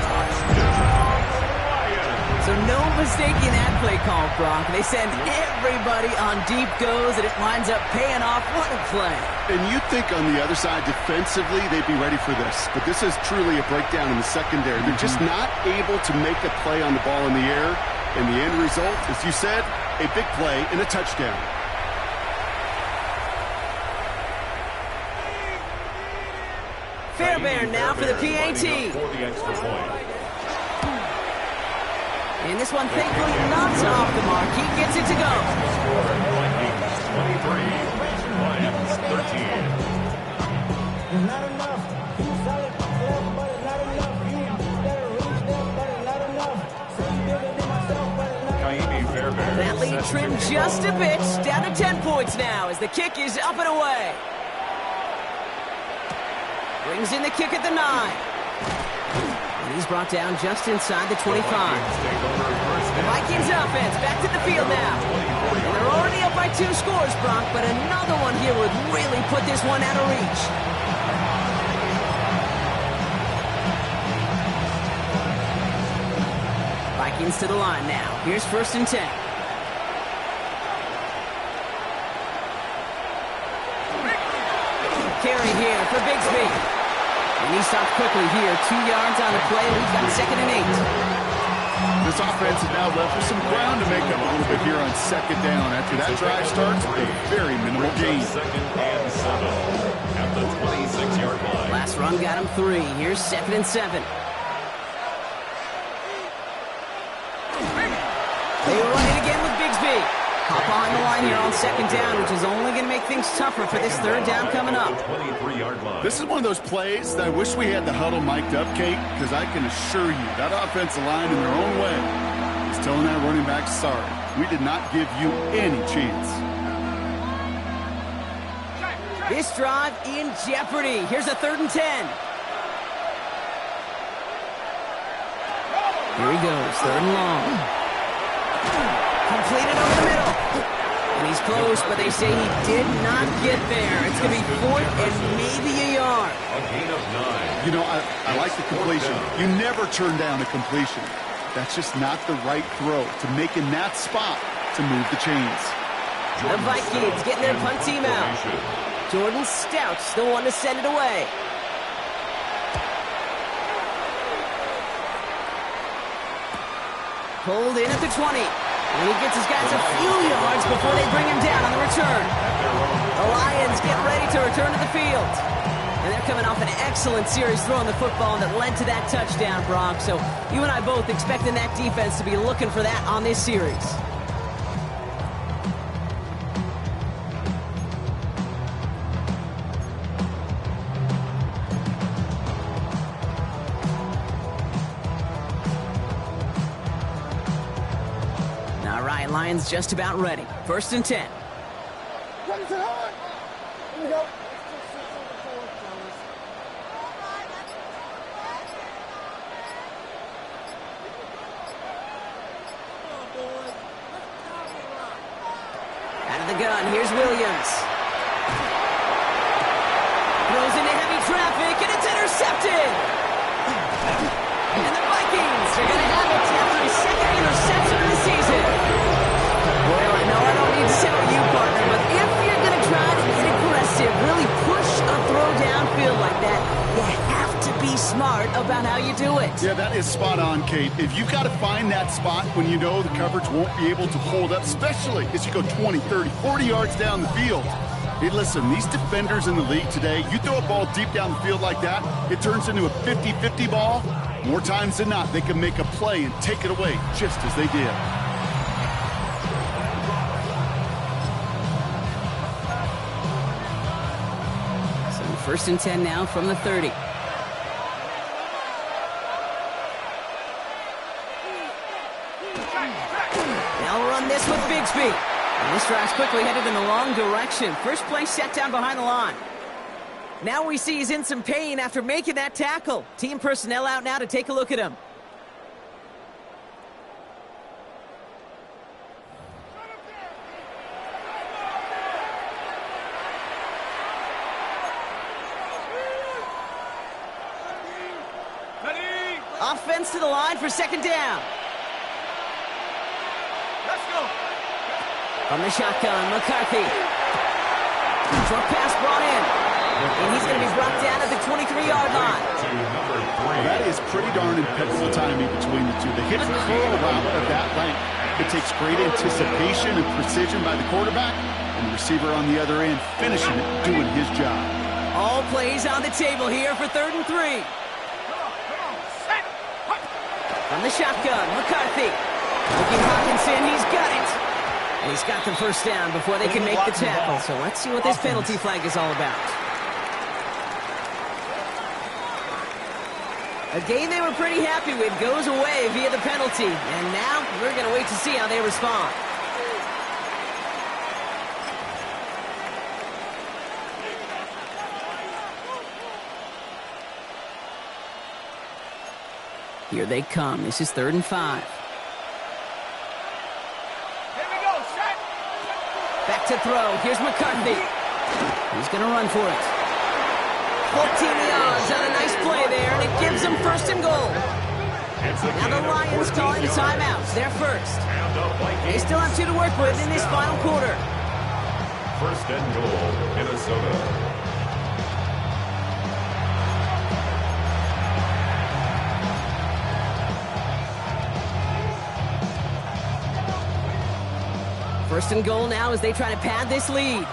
So no mistaking that play call, Brock. They send everybody on deep goes, and it winds up paying off. What a play. And you'd think on the other side, defensively, they'd be ready for this. But this is truly a breakdown in the secondary. They're just not able to make a play on the ball in the air. And the end result, as you said, a big play and a touchdown. Fairbairn now for the PAT. For the extra point. And this one thankfully not off the mark. He gets it to go. Score, Vikings 23, Lions 13. It's not enough. You solid left, but it's not enough. You better reach them, but it's not enough. Say you bigger than myself, but it's not Kaimi Fairbairn. That lead set trimmed to just a bit. Down to 10 points now as the kick is up and away. Brings in the kick at the 9. And he's brought down just inside the 25. The Vikings offense back to the field now. And they're already up by 2 scores, Brock, but another one here would really put this one out of reach. Vikings to the line now. Here's 1st and 10. Carry here for Bigsby. And he stops quickly here. 2 yards on the play. We've got 2nd and 8. This offense is now left with some ground to make up a little bit here on 2nd down. After that drive starts, a very minimal gain. 2nd and 7 at the 26-yard line. Last run got him 3. Here's 2nd and 7. They run it again with Bigsby. Hop on the line here on 2nd down, which is only going to make things tougher for this 3rd down coming up. 23-yard line. This is one of those plays that I wish we had the huddle mic'd up, Kate, because I can assure you that offensive line in their own way is telling that running back, sorry, we did not give you any chance. This drive in jeopardy. Here's a 3rd and 10. Here he goes, 3rd and long. Completed over the middle. And he's close, but they say he did not get there. It's going to be 4th and maybe a yard. A gain of 9. You know, I like the completion. You never turn down a completion. That's just not the right throw to make in that spot to move the chains. The Vikings getting their punt team out. Jordan Stout's the one to send it away. Pulled in at the 20. And he gets his guys a few yards before they bring him down on the return. The Lions get ready to return to the field. And they're coming off an excellent series throwing the football that led to that touchdown, Brock. So you and I both expecting that defense to be looking for that on this series. Lions just about ready. 1st and 10. What is it hard? Here we go. Out of the gun, here's Williams. Throws into heavy traffic, and it's intercepted! And the Vikings are going to have it after his 2nd interception of the season. Well, I know I don't need to tell you, partner, but if you're going to try to get aggressive, really push a throw downfield like that, you have to be smart about how you do it. Yeah, that is spot on, Kate. If you've got to find that spot when you know the coverage won't be able to hold up, especially as you go 20, 30, 40 yards down the field. Hey, listen, these defenders in the league today, you throw a ball deep down the field like that, it turns into a 50-50 ball. More times than not, they can make a play and take it away just as they did. So 1st and 10 now from the 30. They'll run this with Bigsby. And this drive's quickly headed in the wrong direction. First play set down behind the line. Now we see he's in some pain after making that tackle. Team personnel out now to take a look at him. Offense to the line for 2nd down. From the shotgun, McCarthy. Short pass brought in. And he's going to be brought down at the 23-yard line. That is pretty darn impeccable timing between the two. The hit and curl route of that length. It takes great anticipation and precision by the quarterback, and the receiver on the other end finishing it, doing his job. All plays on the table here for 3rd and 3. From the shotgun, McCarthy. Looking Hawkinson, he's got it. And he's got the first down before they can make the tackle. So let's see what this penalty flag is all about. A game they were pretty happy with goes away via the penalty. And now we're going to wait to see how they respond. Here they come. This is 3rd and 5. Here we go, set. Back to throw. Here's McCarthy. He's going to run for it. 14 yards on a nice play there, and it gives them 1st and goal. Now the Lions calling timeouts. They're first. They still have 2 to work with in this final quarter. 1st and goal, Minnesota. First and goal now as they try to pad this lead.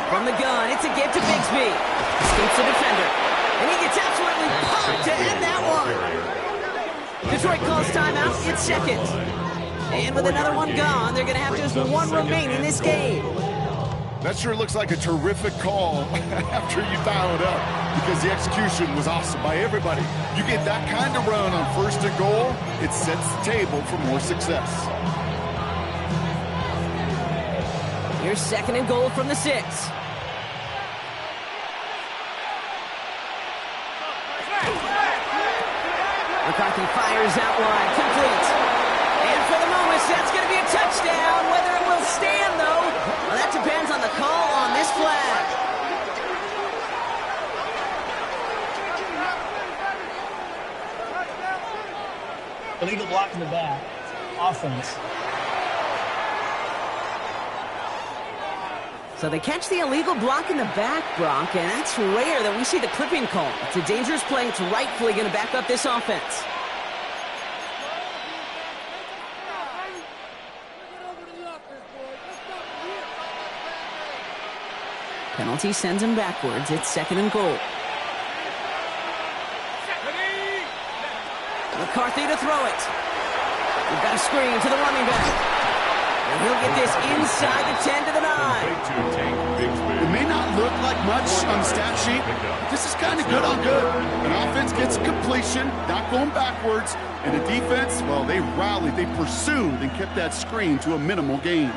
From the gun, it's a give to Bigsby. Escapes the defender. And he gets absolutely pumped to end that one. Detroit calls timeout. It's 2nd. And with another one gone, they're going to have just 1 remaining in this game. That sure looks like a terrific call after you dial it up, because the execution was awesome by everybody. You get that kind of run on 1st and goal, it sets the table for more success. Here's 2nd and goal from the 6. McCarthy fires out wide, complete. And for the moment, that's going to be a touchdown. Whether it will stand, though, well, that depends on the call on this flag. Illegal block in the back. Offense. So they catch the illegal block in the back, Brock, and that's rare that we see the clipping call. It's a dangerous play. It's rightfully going to back up this offense. Penalty sends him backwards. It's 2nd and goal. McCarthy to throw it. We've got a screen to the running back. And he'll get this inside the 10 to the 9. It may not look like much on the stat sheet, but this is kind of good on good. An offense gets a completion, not going backwards, and the defense, well, they rallied, they pursued, and kept that screen to a minimal gain.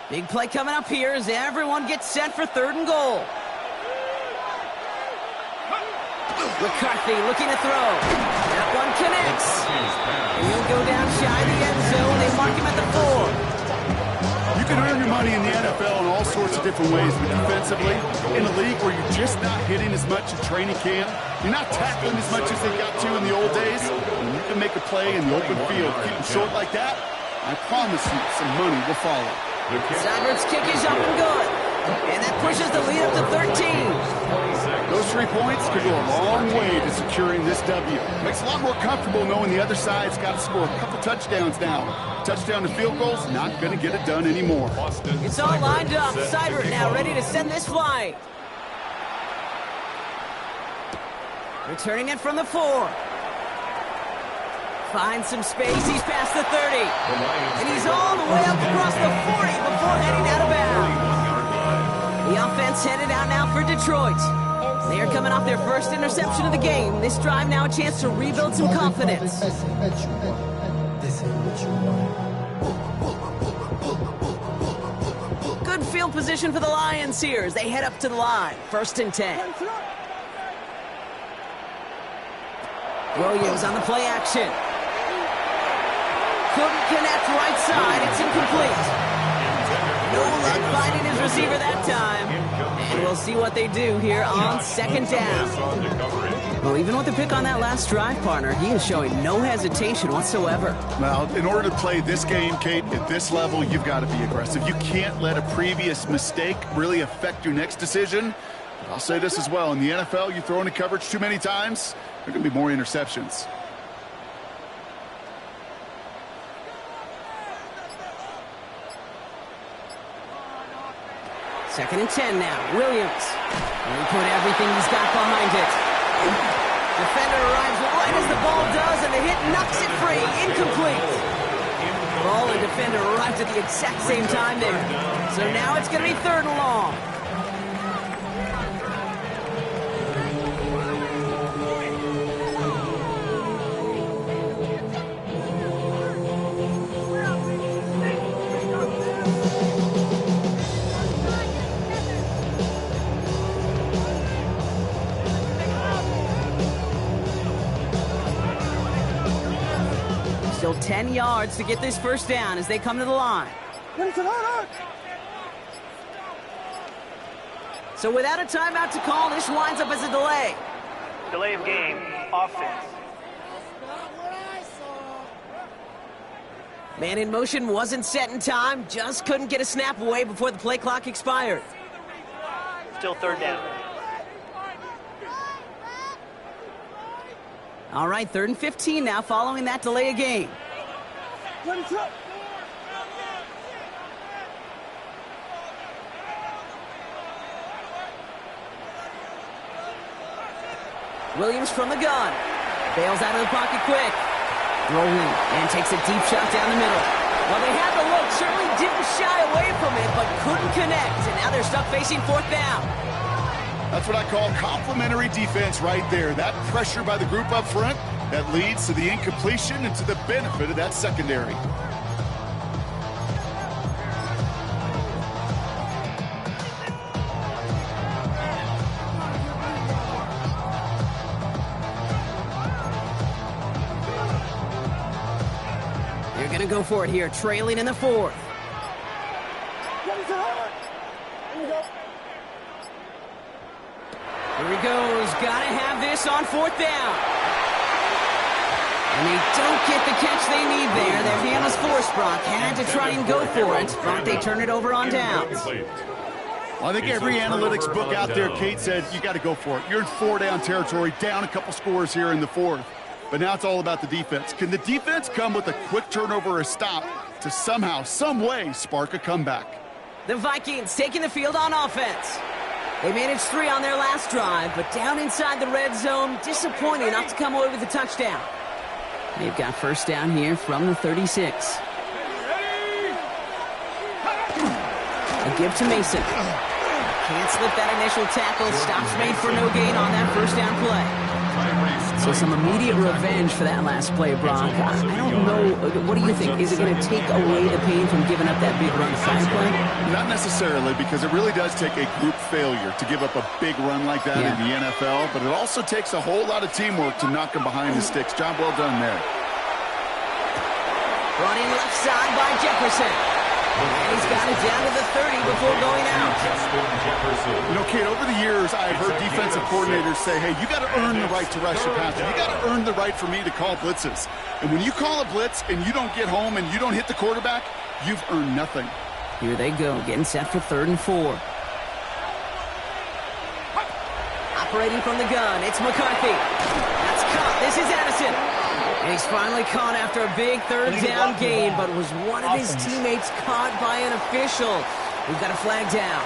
Big play coming up here as everyone gets set for 3rd and goal. McCarthy looking to throw. That one connects. And he'll go down shy of the end zone. They mark him at the 4. You can earn your money in the NFL in all sorts of different ways, but defensively, in a league where you're just not hitting as much in training camp, you're not tackling as much as they got to in the old days, and you can make a play in the open field, keep them short like that, I promise you some money will follow. Seibert's kick is up and good. And that pushes the lead up to 13. Those 3 points could go a long way to securing this W. Makes it a lot more comfortable knowing the other side's got to score a couple touchdowns now. Touchdown to field goals, not going to get it done anymore. It's all lined up. Seibert now ready to send this flying. Returning it from the 4. Finds some space. He's past the 30. And he's all the way up across the 40 before heading out of bounds. The offense headed out now for Detroit. They are coming off their first interception of the game. This drive now a chance to rebuild some confidence. Good field position for the Lions here as they head up to the line. 1st and 10. Williams on the play action. couldn't connect right side. It's incomplete. No luck finding his receiver that time. And we'll see what they do here on second down. Well, even with the pick on that last drive, partner, he is showing no hesitation whatsoever. Well, in order to play this game, Kate, at this level, you've got to be aggressive. You can't let a previous mistake really affect your next decision. But I'll say this as well. In the NFL, you throw into coverage too many times, there are going to be more interceptions. Second and 10 now. Williams. And he put everything he's got behind it. Defender arrives right as the ball does, and the hit knocks it free. Incomplete. Ball and defender arrived at the exact same time there. So now it's going to be third and long. Still 10 yards to get this first down as they come to the line. So without a timeout to call, this winds up as a delay. Delay of game, offense. Man in motion wasn't set in time, just couldn't get a snap away before the play clock expired. Still third down. All right, 3rd and 15 now following that delay of game. Williams from the gun. Bails out of the pocket quick. Rolling and takes a deep shot down the middle. Well, they had the look, certainly didn't shy away from it, but couldn't connect. And now they're stuck facing 4th down. That's what I call complimentary defense right there. That pressure by the group up front, that leads to the incompletion and to the benefit of that secondary. They're going to go for it here, trailing in the 4th. Here he goes. Gotta have this on 4th down. And they don't get the catch they need there. Their hand was forced, Brock. Had to try and go for it, but they turn it over on downs. Well, I think every analytics book out there, Kate, said you got to go for it. You're in 4-down territory, down a couple scores here in the 4th. But now it's all about the defense. Can the defense come with a quick turnover or a stop to somehow, some way, spark a comeback? The Vikings taking the field on offense. They managed 3 on their last drive, but down inside the red zone, disappointing not to come away with a touchdown. They've got first down here from the 36. A give to Mason. Can't slip that initial tackle. Stops made for no gain on that first down play. So some immediate revenge for that last play, Brock. I don't know. What do you think? Is it going to take away the pain from giving up that big run flag play? Not necessarily, because it really does take a group failure to give up a big run like that in the NFL, but it also takes a whole lot of teamwork to knock them behind the sticks. Job well done there. Brought in left side by Jefferson. And he's got it down to the 30 before going out. You know, Kate, over the years, I've heard defensive coordinators say, hey, you got to earn the right to rush your passer. You got to earn the right for me to call blitzes. And when you call a blitz and you don't get home and you don't hit the quarterback, you've earned nothing. Here they go, getting set for 3rd and 4. Operating from the gun, it's McCarthy. That's caught. This is Addison. And he's finally caught after a big 3rd down gain, but was one of his teammates caught by an official. We've got a flag down.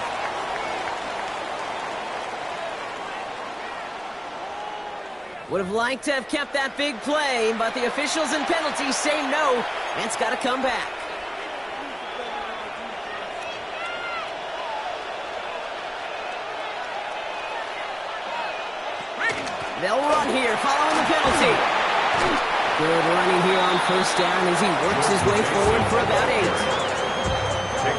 Would have liked to have kept that big play, but the officials and penalties say no, and it's got to come back. They'll run here following the penalty. Good running here on first down as he works his way forward for about 8.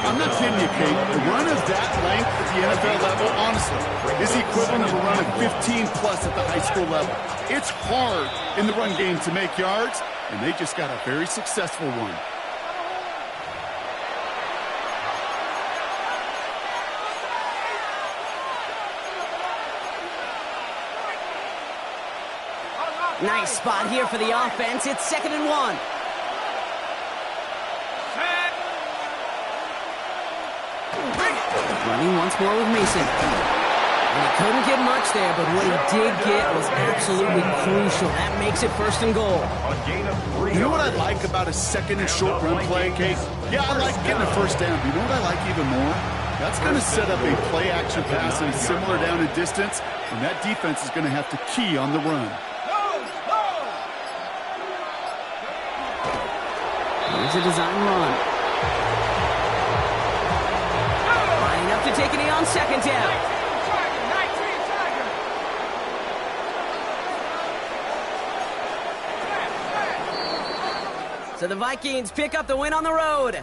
I'm not kidding you, Kate. A run of that length at the NFL level, honestly, is the equivalent of a run of 15-plus at the high school level. It's hard in the run game to make yards, and they just got a very successful one. Nice spot here for the offense. It's 2nd and 1. Running once more with Mason. And he couldn't get much there, but what he did get was absolutely crucial. That makes it 1st and goal. A gain of 3 You know what I yards. like about a 2nd and short run play, Kate? Yeah, I like getting a 1st down. But you know what I like even more? That's going to set up a play-action pass at a similar down and distance, and that defense is going to have to key on the run. Here's a design run. Lining up to take it in on 2nd down. So the Vikings pick up the win on the road.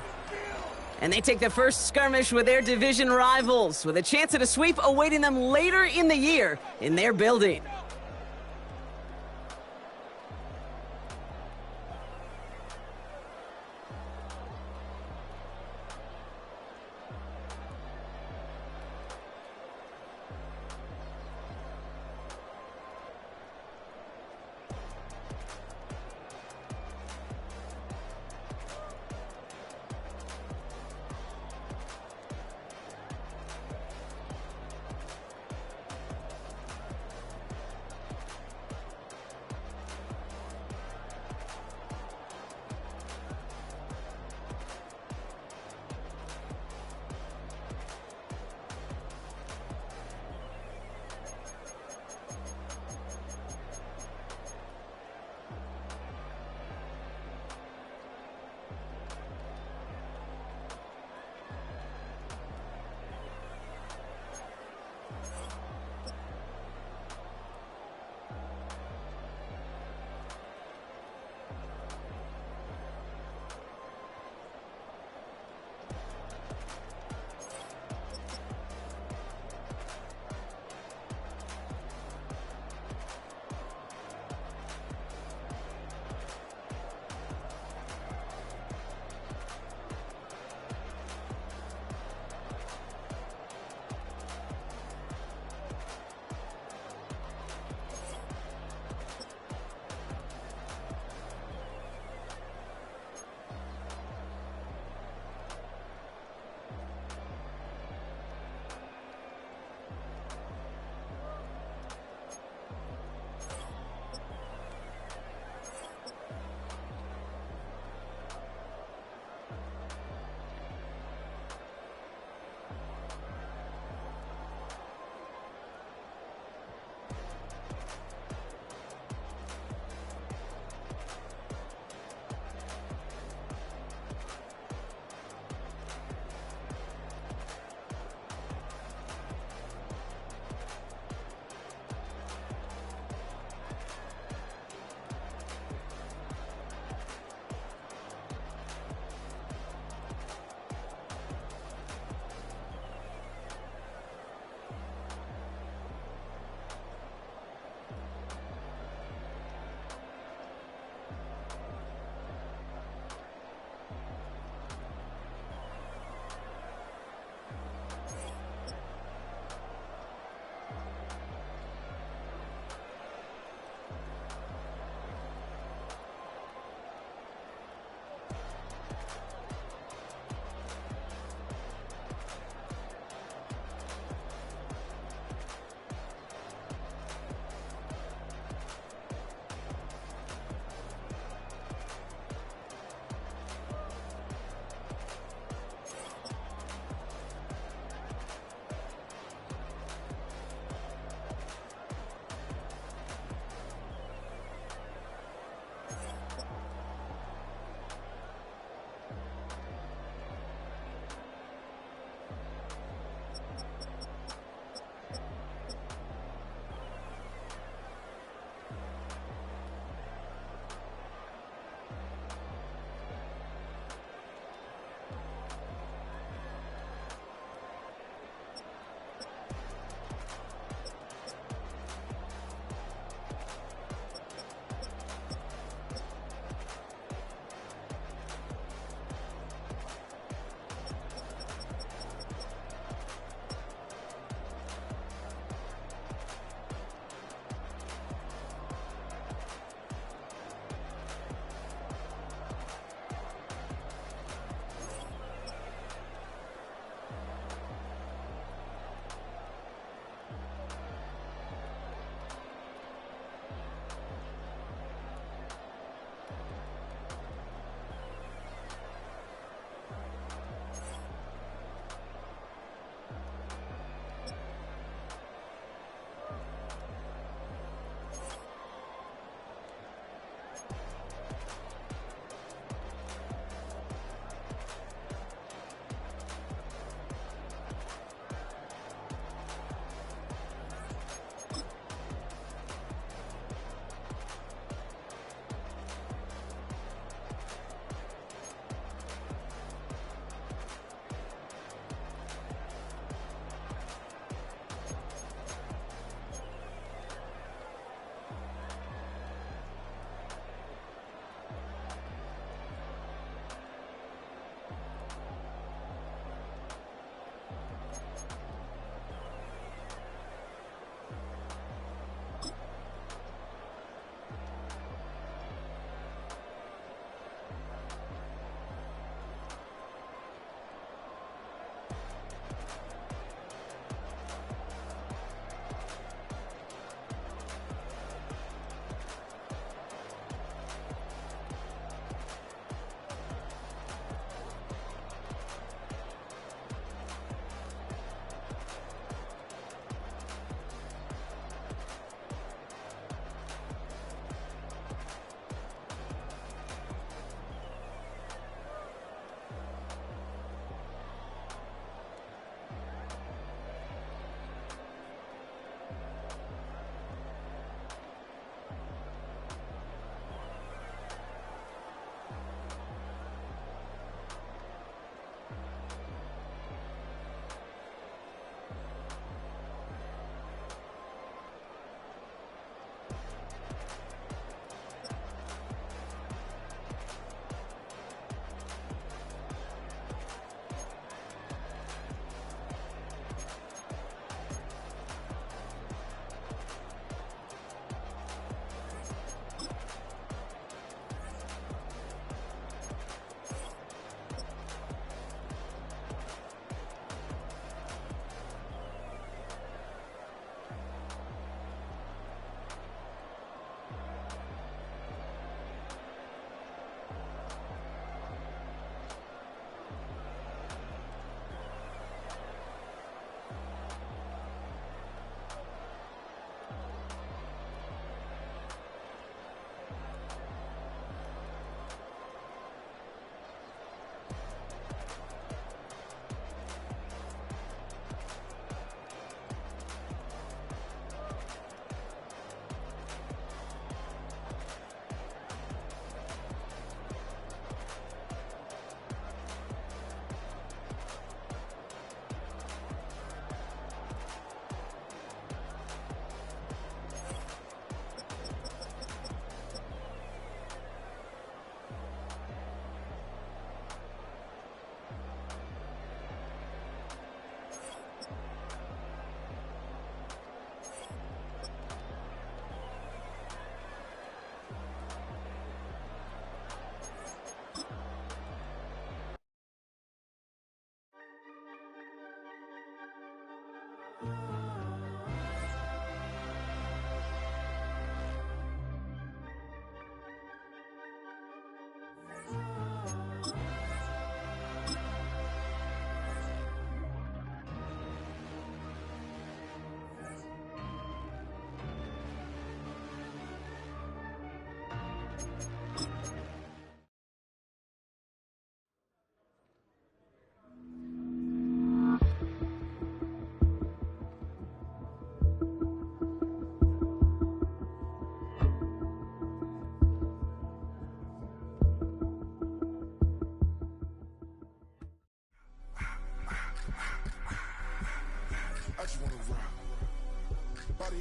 And they take the first skirmish with their division rivals, with a chance at a sweep awaiting them later in the year in their building.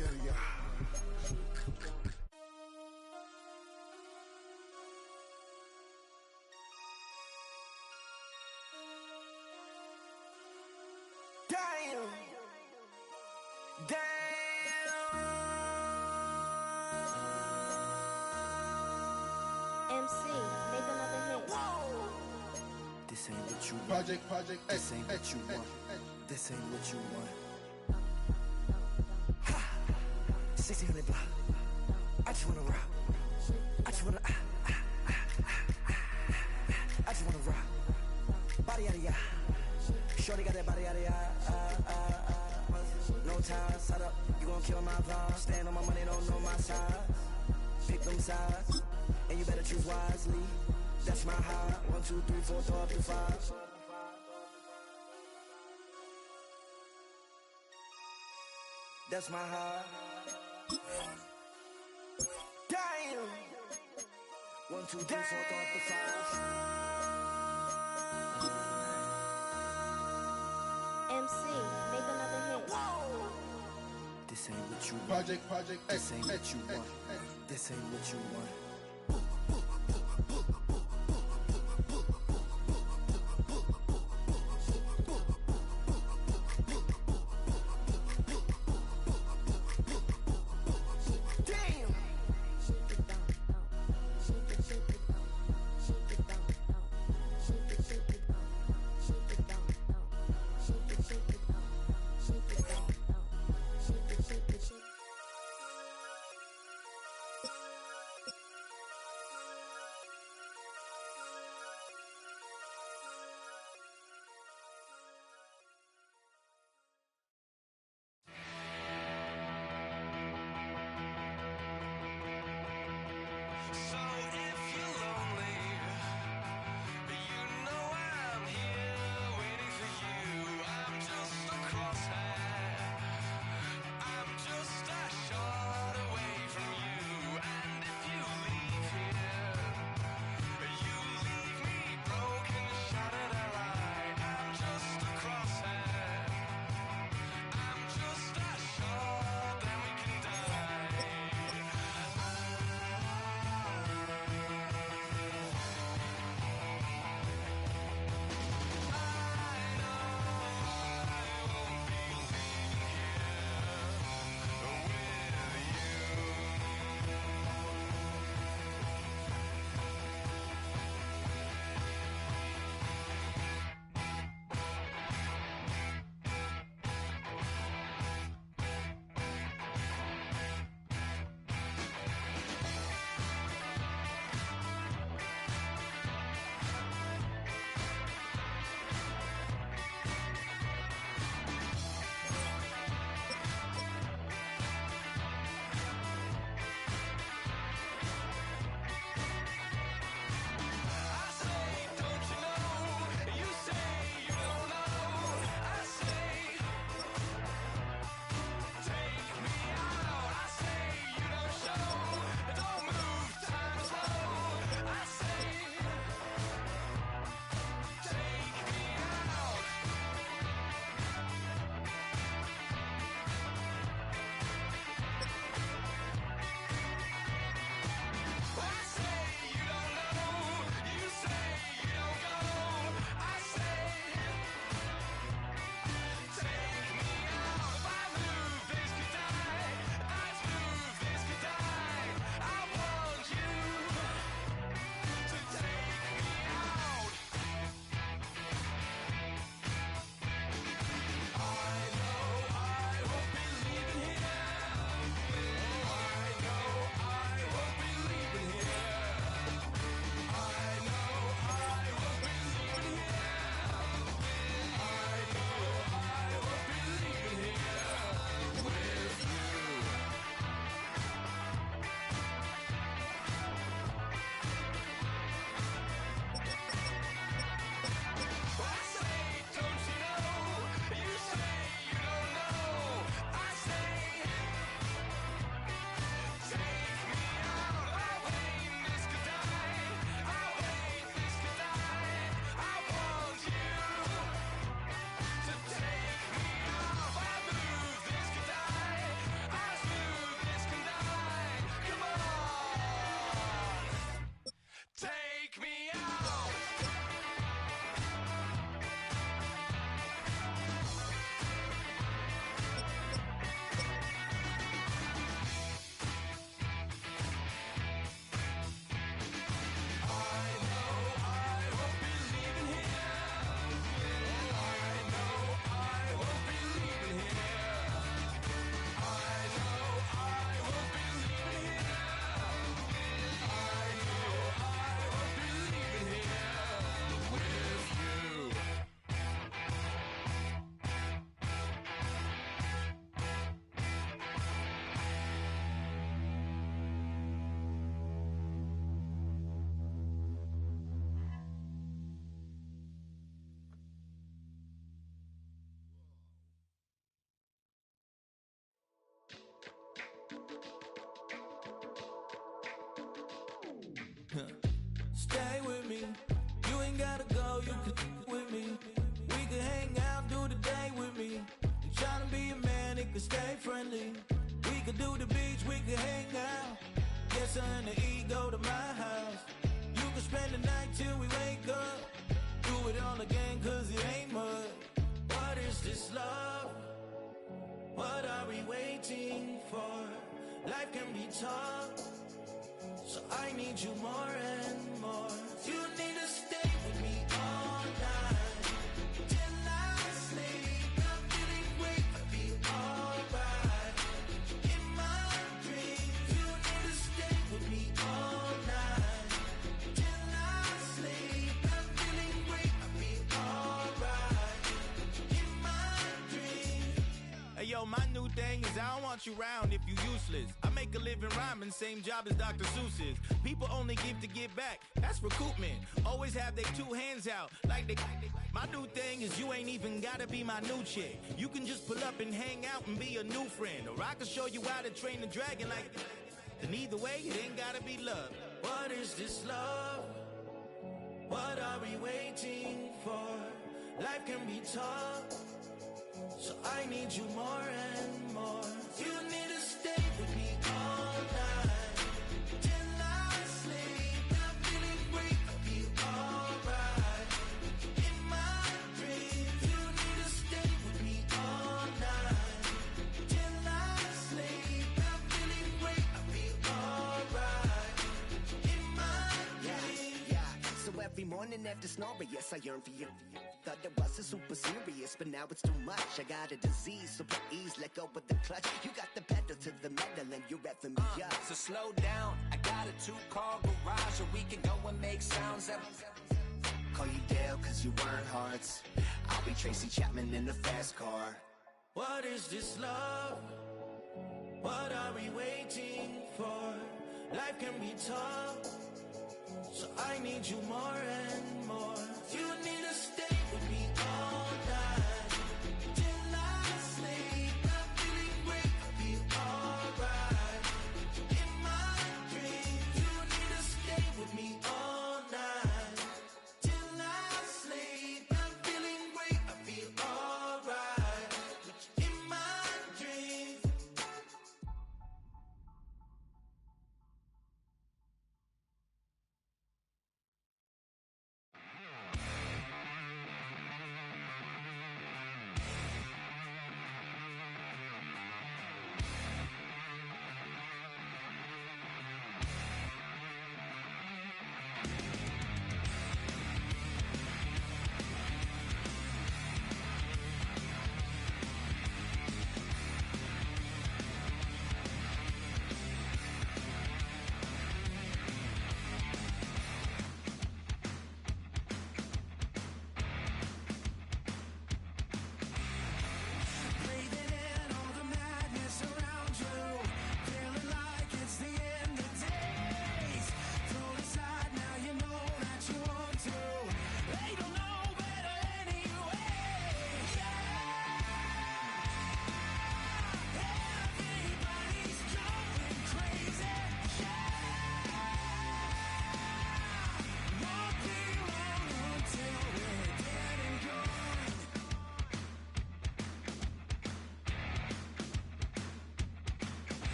MC, make another hit. This ain't what you want. Project, This ain't what you want. This ain't what you want. 1600 block. I just wanna rock. I just wanna. I just wanna rock. Body out of ya. Shorty got that body out of ya. No time, set up. You gon' kill my vibe. Stand on my money, don't know my size. Pick them sides, and you better choose wisely. That's my high. 1, 2, 3, 4, throw up to 5. That's my high. Damn. 1, 2, 3, 4, throw up to 5. MC, make another hit. This ain't what you want. Project, This ain't what you want. This ain't what you want. you could with me. We could hang out, do the day with me. I'm trying to be a man, it could stay friendly. We could do the beach, we could hang out. Get her in the ego to my house. You could spend the night till we wake up. Do it all again, cause it ain't mud. What is this love? What are we waiting for? Life can be tough, so I need you more and more. You need to stay with me all night till I sleep. I'm feeling great, I'll be alright. In my dreams, you need to stay with me all night till I sleep. I'm feeling great, I'll be alright. In my dreams. Hey yo, my new thing is I don't want you around if you useless. I make a living rhyming, same job as Dr. Seuss's. People only give to give back, that's recoupment. Always have their two hands out, like they. My new thing is you ain't even gotta be my new chick. You can just pull up and hang out and be a new friend. Or I can show you how to train the dragon like. And either way, it ain't gotta be love. What is this love? What are we waiting for? Life can be tough, so I need you more and more. You need to stay with me all night till I sleep. I'm feeling great, I'll be alright. In my dreams, you need to stay with me all night till I sleep. I'm feeling great, I'll be alright. In my dreams. Yeah. So every morning after snoring, yes, I yearn for you. Thought it wasn't super serious, but now it's too much. I got a disease, so please let go with the clutch. You got the pedal to the metal and you're revving me up. So slow down, I got a 2-car garage, or we can go and make sounds up. Call you Dale, cause you weren't hearts. I'll be Tracy Chapman in a fast car. What is this love? What are we waiting for? Life can be tough, so I need you more and more. You need to stay